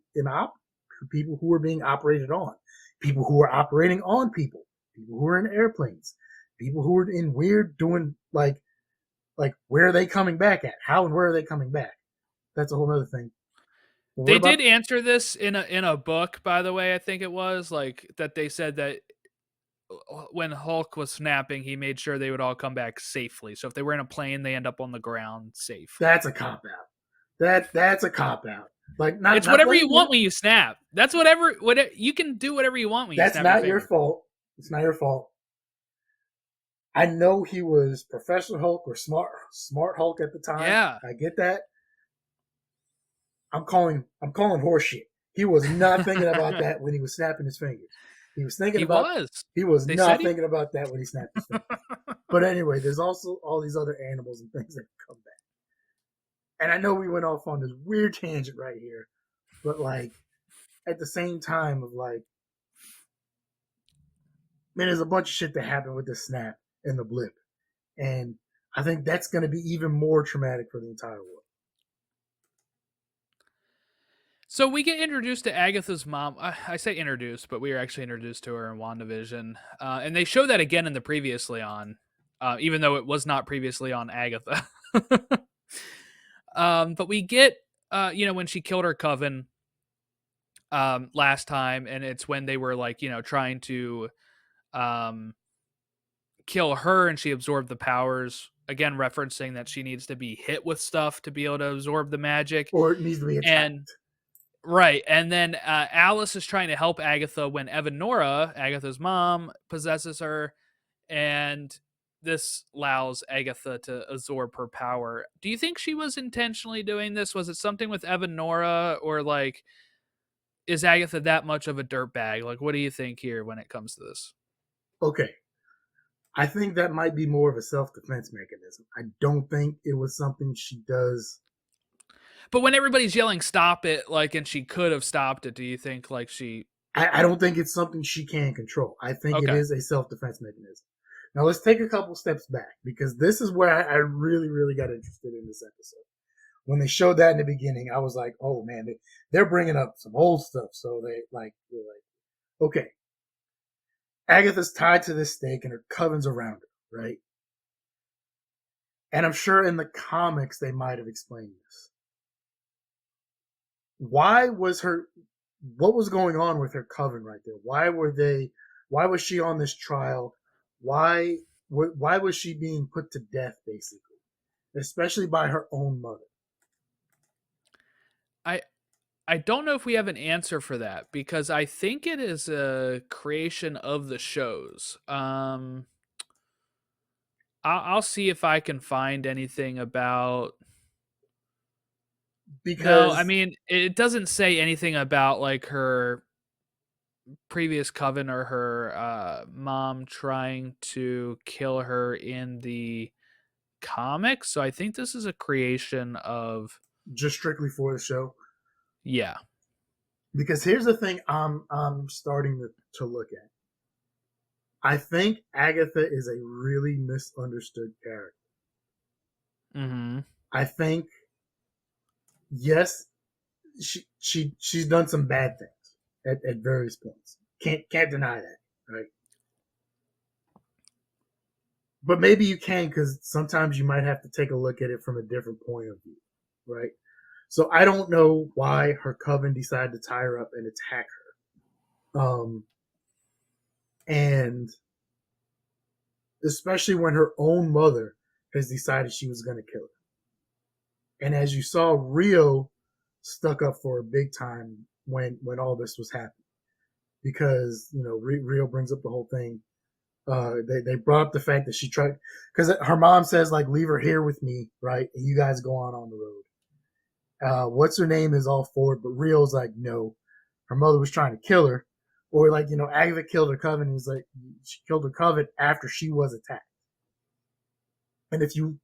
who were being operated on, people who were operating on people who were in airplanes, people who were in weird doing like where are they coming back at? How and where are they coming back? That's a whole other thing. But what They about did answer this in a book, by the way. I think it was like that. They said that when Hulk was snapping, he made sure they would all come back safely. So if they were in a plane, they end up on the ground safe. that's a cop out. That's a cop out. Like not It's not whatever you blaming him. want when you snap. That's whatever you can do whatever you want when you That's snap your not your finger. fault. It's not your fault. I know he was Professor Hulk or Smart Hulk at the time. Yeah. I get that. I'm calling horseshit. He was not thinking about that when he was snapping his fingers. He was thinking He about. was. He was They said not he. thinking about that when he snapped his fingers. But anyway, there's also all these other animals and things that come back. And I know we went off on this weird tangent right here, but like at the same time of like, man, there's a bunch of shit that happened with the snap and the blip, and I think that's going to be even more traumatic for the entire world. So we get introduced to Agatha's mom. I say introduced, but we are actually introduced to her in WandaVision, and they show that again in the previously on, even though it was not previously on Agatha. But we get, when she killed her coven last time, and it's when they were like, trying to um, kill her, and she absorbed the powers. Again, referencing that she needs to be hit with stuff to be able to absorb the magic, Or it needs to be and attacked. right. And then Alice is trying to help Agatha when Evanora, Agatha's mom, possesses her. And this allows Agatha to absorb her power. Do you think she was intentionally doing this? Was it something with Evanora? Or like, is Agatha that much of a dirtbag? Like, what do you think here when it comes to this? Okay, I think that might be more of a self-defense mechanism. I don't think it was something she does. But when everybody's yelling, stop it, like, and she could have stopped it, do you think, like, she. I don't think it's something she can control. I think it Okay. is a self-defense mechanism. Now let's take a couple steps back because this is where I really, really got interested in this episode. When they showed that in the beginning, I was like, "Oh man, they're bringing up some old stuff." So they're like, "Okay, Agatha's tied to this stake and her coven's around her, right?" And I'm sure in the comics they might have explained this. Why was her? What was going on with her coven right there? Why were they? Why was she on this trial? Why? Why was she being put to death, basically, especially by her own mother? I I don't know if we have an answer for that because I think it is a creation of the shows. I'll see if I can find anything about. No, I Because mean it doesn't say anything about like her previous coven or her mom trying to kill her in the comics. So I think this is a creation of. just strictly for the show. Yeah. Because here's the thing I'm starting to look at. I think Agatha is a really misunderstood character. Mm-hmm. I think yes, she's done some bad things at various points. Can't deny that, right? But maybe you can because sometimes you might have to take a look at it from a different point of view, right? So I don't know why her coven decided to tie her up and attack her. And especially when her own mother has decided she was going to kill her. And as you saw, Rio stuck up for her big time when all this was happening because Rio brings up the whole thing. They brought up the fact that she tried because her mom says like leave her here with me, right? And you guys go on the road. What's her name is all for it, but Rio's like no, her mother was trying to kill her, or like Agatha killed her coven. He's like she killed her coven after she was attacked. And if you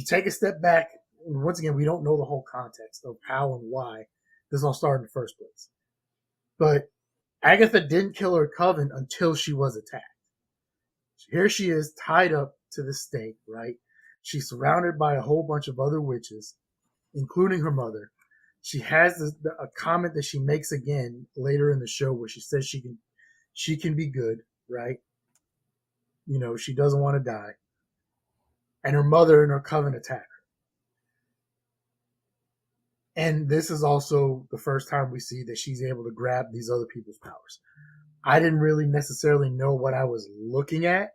take a step back, once again, we don't know the whole context of how and why this all started in the first place. But Agatha didn't kill her coven until she was attacked. Here she is tied up to the stake, right? She's surrounded by a whole bunch of other witches, including her mother. She has a comment that she makes again later in the show where she says she can be good, right? She doesn't want to die. And her mother and her coven attack her. And this is also the first time we see that she's able to grab these other people's powers. I didn't really necessarily know what I was looking at.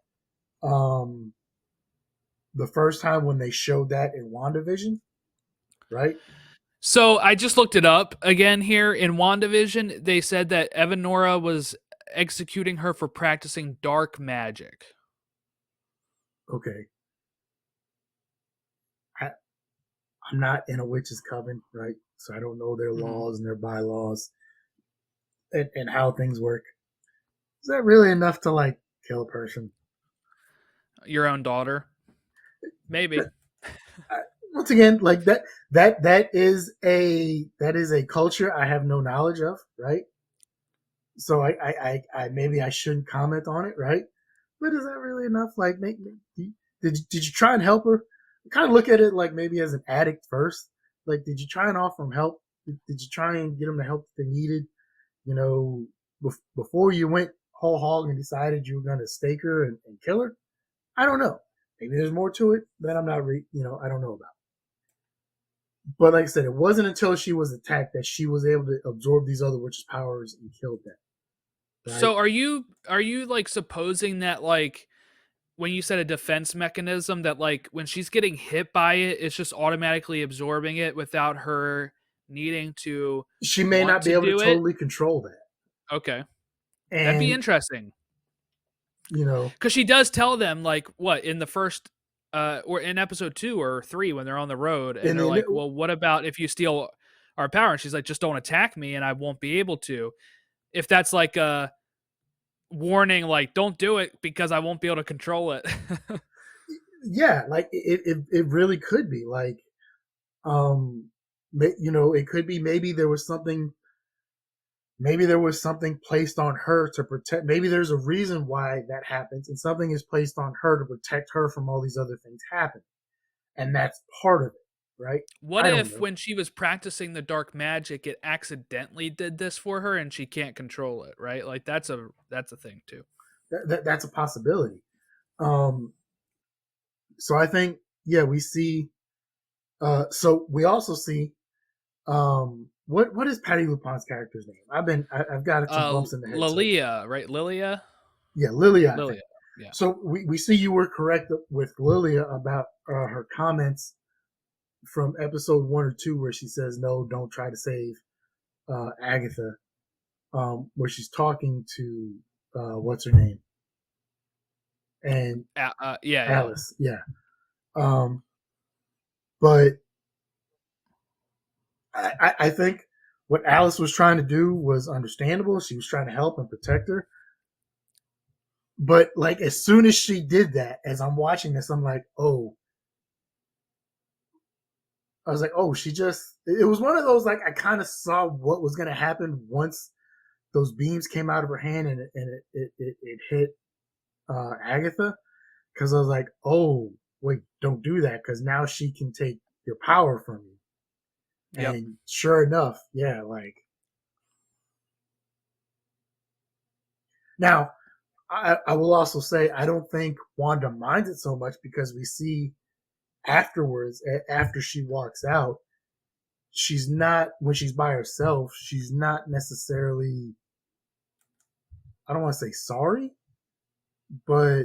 The first time when they showed that in WandaVision, right? So I just looked it up again here in WandaVision. They said that Evanora was executing her for practicing dark magic. Okay. I, I'm not in a witch's coven, right? So I don't know their Mm-hmm. laws and their bylaws and how things work. Is that really enough to like kill a person? Your own daughter, maybe. I, once again, like that is a culture I have no knowledge of, right? So I maybe I shouldn't comment on it, right? But is that really enough? Like, did you try and help her? Kind of look at it like maybe as an addict first. Like, did you try and offer them help? Did you try and get them the help that they needed? You know, before you went whole hog and decided you were going to stake her and kill her. I don't know. Maybe there's more to it that I'm not, I don't know about. But like I said, it wasn't until she was attacked that she was able to absorb these other witches' powers and killed them. Right? So are you like supposing that like when you said a defense mechanism that like when she's getting hit by it, it's just automatically absorbing it without her needing to She may want not be to able to do it? totally control that, Okay. That'd be and interesting. you know, Because she does tell them like what in the first or in episode 2 or 3 when they're on the road and and they're then like, well, what about if you steal our power? And she's like, just don't attack me and I won't be able to. If that's like a warning, like don't do it because I won't be able to control it. yeah, like it really could be like, um, it could be maybe there was something placed on her to protect. Maybe there's a reason why that happens, and something is placed on her to protect her from all these other things happening, and that's part of it, right? What I don't if know. when she was practicing the dark magic, it accidentally did this for her and she can't control it, right? Like that's a thing too. That's a possibility. Um, so I think, yeah, we see. So we also see, what is Patty Lupon's character's name? I've got some bumps in the head. So Lilia, right? Lilia? yeah, Lilia, I think. Lilia. Yeah. So we see you were correct with Lilia about her comments from episode 1 or 2, where she says, "No, don't try to save Agatha." Where she's talking to, what's her name, and Yeah, yeah. Alice. Yeah. Um, but I think what Alice was trying to do was understandable. She was trying to help and protect her. But like as soon as she did that, as I'm watching this, I'm like, oh, I was like, oh, she just. It was one of those like I kind of saw what was going to happen once those beams came out of her hand and it hit Agatha, because I was like, oh, wait, don't do that because now she can take your power from you. Yep. And sure enough, yeah, like now I will also say I don't think Wanda minds it so much because we see afterwards, after she walks out, she's not, when she's by herself, she's not necessarily, I don't want to say sorry, but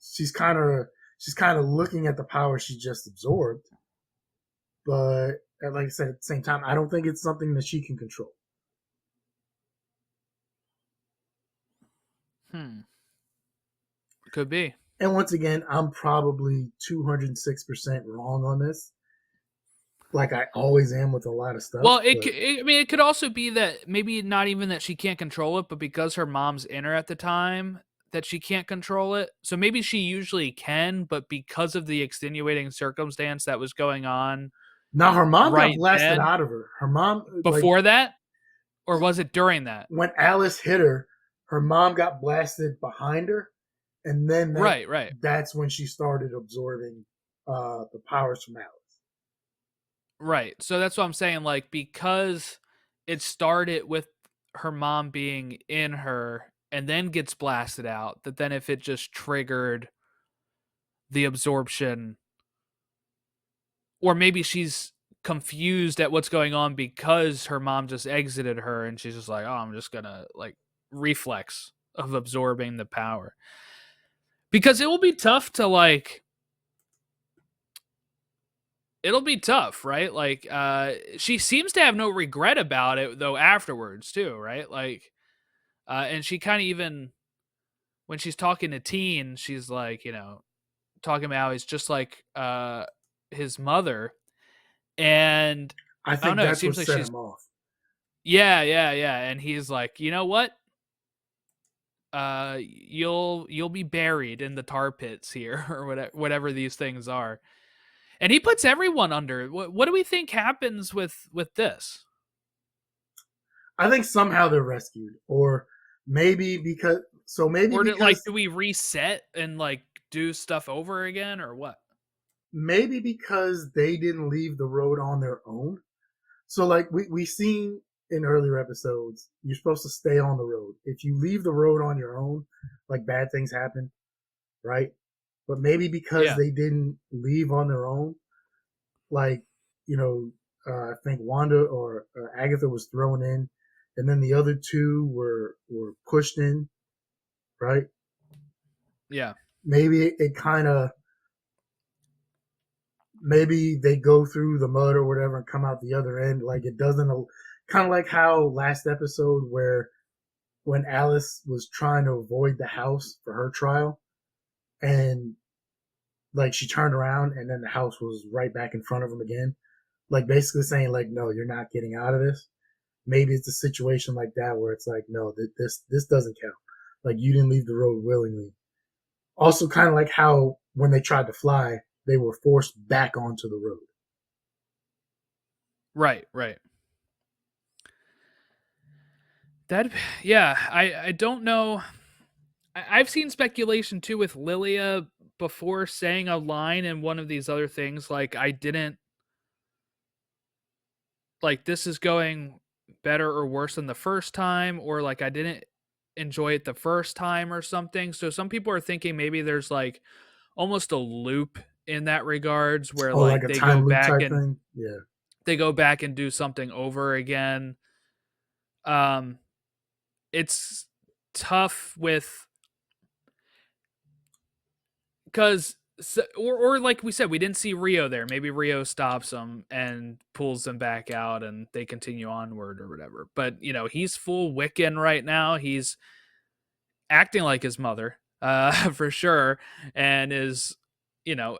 she's kind of she's kind of looking at the power she just absorbed. But like I said, at the same time, I don't think it's something that she can control. Hmm. Could be. And once again, I'm probably 206% wrong on this, like I always am with a lot of stuff. Well, But I mean, it could also be that maybe not even that she can't control it, but because her mom's in her at the time, that she can't control it. So maybe she usually can, but because of the extenuating circumstance that was going on now her mom got right blasted then, out of her. Her mom, like before that, or was it during that? when Alice hit her, her mom got blasted behind her, and then Right, right, that's when she started absorbing the powers from Alice. right. So that's what I'm saying. Like, because it started with her mom being in her and then gets blasted out, that then if it just triggered the absorption, or maybe she's confused at what's going on because her mom just exited her and she's just like, oh, I'm just gonna like reflex of absorbing the power. Because it will be tough to like, it'll be tough, right? Like she seems to have no regret about it though afterwards too, right? Like and she kind of even when she's talking to Teen, she's like, talking about how he's just like his mother. And I I don't think know, it that's what seems like set she's him off. yeah, yeah, yeah. And he's like, you know what? you'll be buried in the tar pits here or whatever these things are. And he puts everyone under. What do we think happens with this? I think somehow they're rescued, or maybe because Or do we reset and like do stuff over again or what? maybe because they didn't leave the road on their own. So like we seen in earlier episodes, you're supposed to stay on the road. If you leave the road on your own, like bad things happen, right? But maybe because Yeah. they didn't leave on their own, like you know, I think Wanda or Agatha was thrown in, and then the other two were pushed in, right? Yeah. Maybe it kind of maybe they go through the mud or whatever and come out the other end. Like it doesn't kind of like how last episode where when Alice was trying to avoid the house for her trial and like she turned around and then the house was right back in front of them again. Like basically saying like, no, you're not getting out of this. Maybe it's a situation like that where it's like, no, this doesn't count. Like you didn't leave the road willingly. Also, kind of like how when they tried to fly, they were forced back onto the road. Right, right. That yeah, I don't know. I've seen speculation too with Lilia before saying a line in one of these other things like I didn't like this is going better or worse than the first time or like I didn't enjoy it the first time or something. So some people are thinking maybe there's like almost a loop in that regards where Oh, like like a time loop type thing. Yeah. they go back and do something over again. Um it's tough with because or like we said, we didn't see Rio there. Maybe Rio stops them and pulls them back out, and they continue onward or whatever. But he's full Wiccan right now. He's acting like his mother, for sure, and is you know,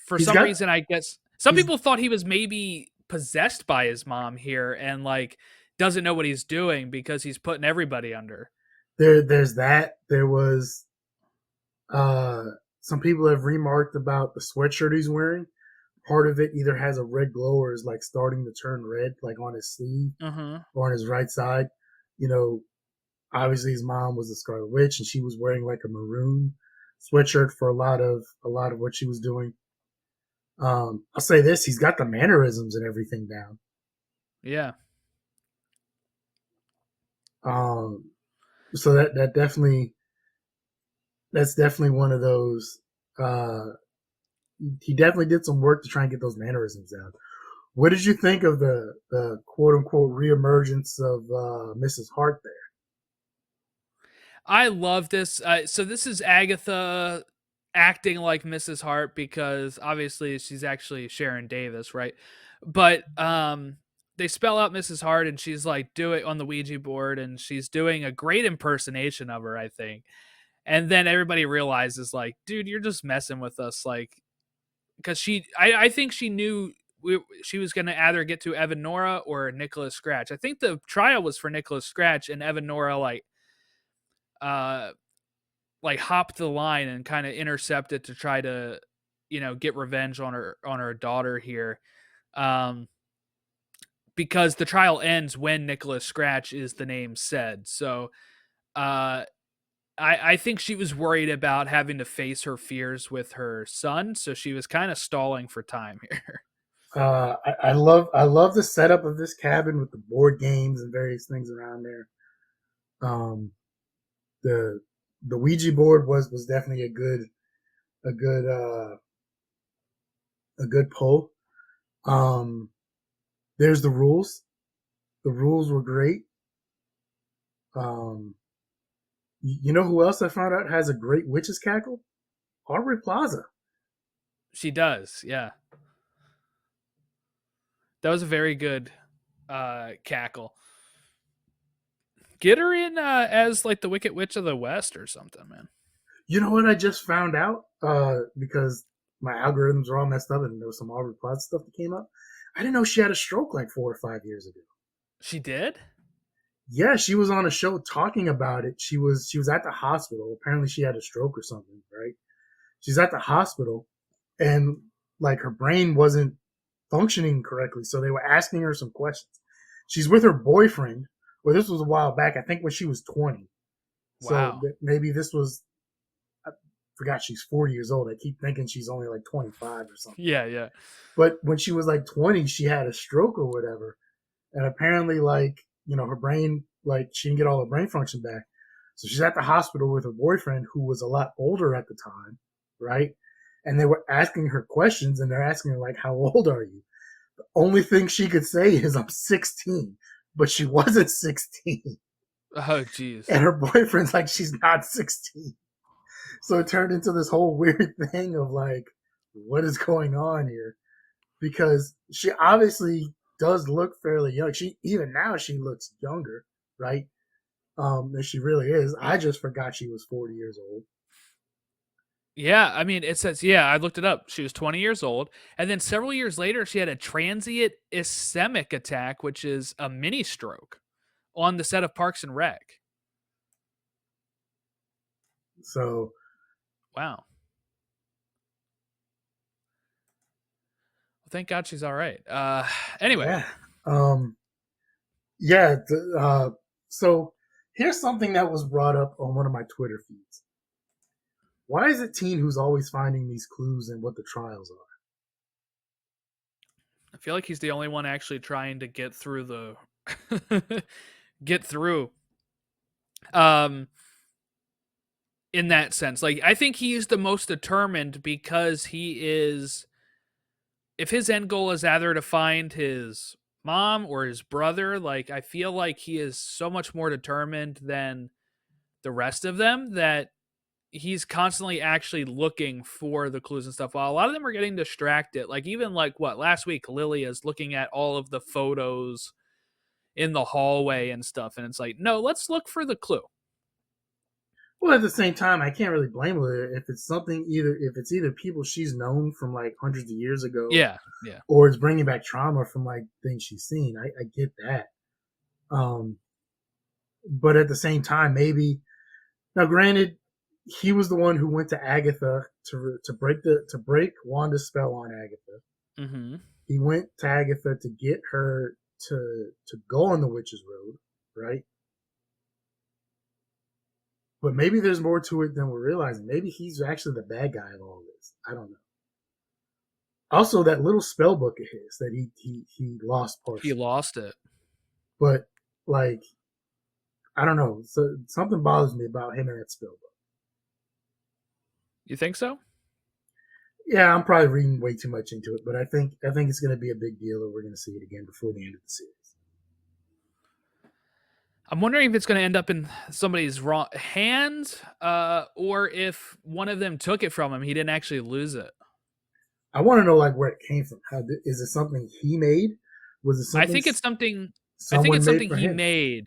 for He's some got reason, I guess some he's people thought he was maybe possessed by his mom here, and like doesn't know what he's doing because he's putting everybody under. there's that. There was uh some people have remarked about the sweatshirt he's wearing. Part of it either has a red glow or is like starting to turn red, like on his sleeve Uh huh. or on his right side. You know, obviously his mom was a Scarlet Witch and she was wearing like a maroon sweatshirt for a lot of what she was doing. I'll say this: he's got the mannerisms and everything down. Yeah. Um, so that's definitely one of those. Uh, he definitely did some work to try and get those mannerisms down. What did you think of the quote unquote reemergence of Mrs. Hart there? I love this. So this is Agatha acting like Mrs. Hart because obviously she's actually Sharon Davis, right? But they spell out Mrs. Hart and she's like do it on the Ouija board and she's doing a great impersonation of her, I think. And then everybody realizes like, dude, you're just messing with us, like because I think she knew she was going to either get to Evan Nora or Nicholas Scratch. I think the trial was for Nicholas Scratch and Evan Nora uh like hopped the line and kind of intercepted to try to get revenge on her daughter here, um because the trial ends when Nicholas Scratch is the name said. So uh I think she was worried about having to face her fears with her son, so she was kind of stalling for time here. I love the setup of this cabin with the board games and various things around there. Um, the the Ouija board was definitely a good a good pull. Um, there's the rules. The rules were great. Um, you know who else I found out has a great witch's cackle? Aubrey Plaza. She does, yeah. That was a very good cackle. Get her in as like the Wicked Witch of the West or something, man. You know what I just found out? Because my algorithms are all messed up and there was some Aubrey Plaza stuff that came up. I didn't know she had a stroke like 4 or 5 years ago. She did? Yeah, she was on a show talking about it. She was at the hospital. Apparently, she had a stroke or something, right? She's at the hospital, and like her brain wasn't functioning correctly, so they were asking her some questions. She's with her boyfriend. Well, this was a while back. I think when she was 20. So Wow. maybe this was. I forgot she's 40 years old. I keep thinking she's only like 25 or something. Yeah, yeah. But when she was like 20, she had a stroke or whatever, and apparently, like, her brain, like, she didn't get all her brain function back. So she's at the hospital with her boyfriend, who was a lot older at the time, right? And they were asking her questions, and they're asking her like, "How old are you?" The only thing she could say is, "I'm 16," but she wasn't 16, Oh, jeez. and her boyfriend's like, "She's not 16." So it turned into this whole weird thing of like, what is going on here? Because she obviously does look fairly young. She even now she looks younger, right? Than she really is. I just forgot she was 40 years old. Yeah, I mean, it says, yeah, I looked it up. She was 20 years old. And then several years later, she had a transient ischemic attack, which is a mini stroke on the set of Parks and Rec. So Wow. Well, thank God she's all right. Anyway, yeah, um, yeah. So here's something that was brought up on one of my Twitter feeds. Why is it Teen who's always finding these clues and what the trials are? I feel like he's the only one actually trying to get through the get through. Um, in that sense, like I think he's the most determined because he is. If his end goal is either to find his mom or his brother, like I feel like he is so much more determined than the rest of them that he's constantly actually looking for the clues and stuff. While a lot of them are getting distracted, like even like what last week, Lilia is looking at all of the photos in the hallway and stuff, and it's like, no, let's look for the clue. Well, at the same time, I can't really blame her if it's something either if it's either people she's known from like hundreds of years ago, Yeah, yeah. or it's bringing back trauma from like things she's seen. I get that. Um, but at the same time, maybe now, granted, he was the one who went to Agatha to break Wanda's spell on Agatha. Mm-hmm. He went to Agatha to get her to go on the witch's road, right? But maybe there's more to it than we're realizing. Maybe he's actually the bad guy of all this. I don't know. Also, that little spell book of his that he lost He partially, lost it. but like, I don't know. So something bothers me about him and that spell book. You think so? Yeah, I'm probably reading way too much into it, but I think it's going to be a big deal that we're going to see it again before the end of the series. I'm wondering if it's going to end up in somebody's wrong hands, or if one of them took it from him. He didn't actually lose it. I want to know like where it came from. Is it something he made? Was it I something think it's something. I think someone it's made something for he him? made.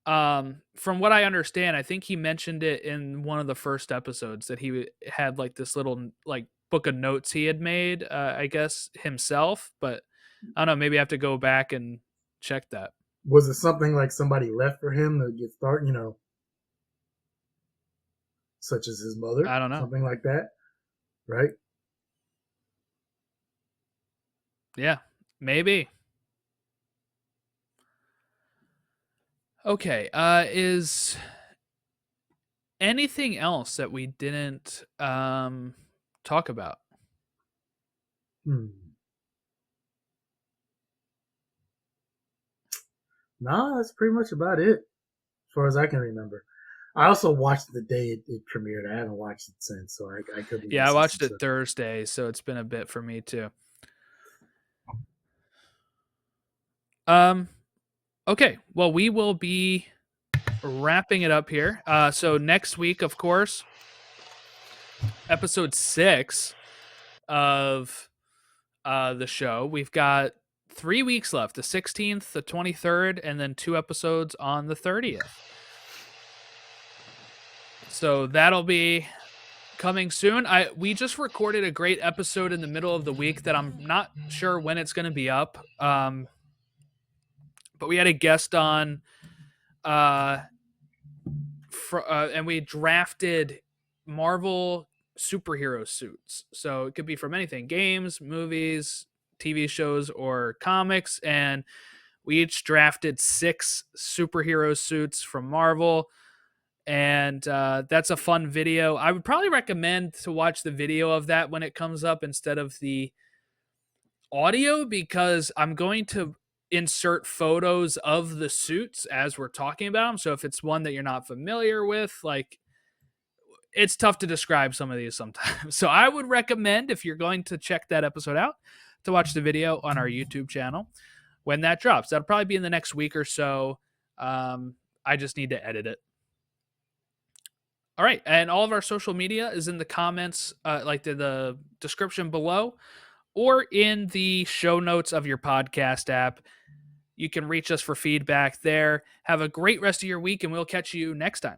From what I understand, I think he mentioned it in one of the first episodes that he had like this little like book of notes he had made. I guess himself, but I don't know. Maybe I have to go back and check that. Was it something like somebody left for him to get started? Such as his mother, I don't know. something like that, right? Yeah, maybe. Okay. Is anything else that we didn't talk about? Hmm. No, that's pretty much about it, as far as I can remember. I also watched it the day it premiered. I haven't watched it since, so I could be Yeah, I missing some watched it stuff. Thursday, so it's been a bit for me too. Um okay, well we will be wrapping it up here. So next week, of course, episode 6 of the show. We've got 3 weeks left, the 16th, the 23rd, and then 2 episodes on the 30th. So that'll be coming soon. We just recorded a great episode in the middle of the week that I'm not sure when it's going to be up. but we had a guest on, uh, and we drafted Marvel superhero suits. So it could be from anything: games, movies, TV shows, or comics. And we each drafted 6 superhero suits from Marvel. And that's a fun video. I would probably recommend to watch the video of that when it comes up instead of the audio, because I'm going to insert photos of the suits as we're talking about them. So if it's one that you're not familiar with, like, it's tough to describe some of these sometimes. So I would recommend, if you're going to check that episode out, to watch the video on our YouTube channel when that drops. That'll probably be in the next week or so. I just need to edit it. All right. And all of our social media is in the comments, like the description below, or in the show notes of your podcast app. You can reach us for feedback there. Have a great rest of your week, and we'll catch you next time.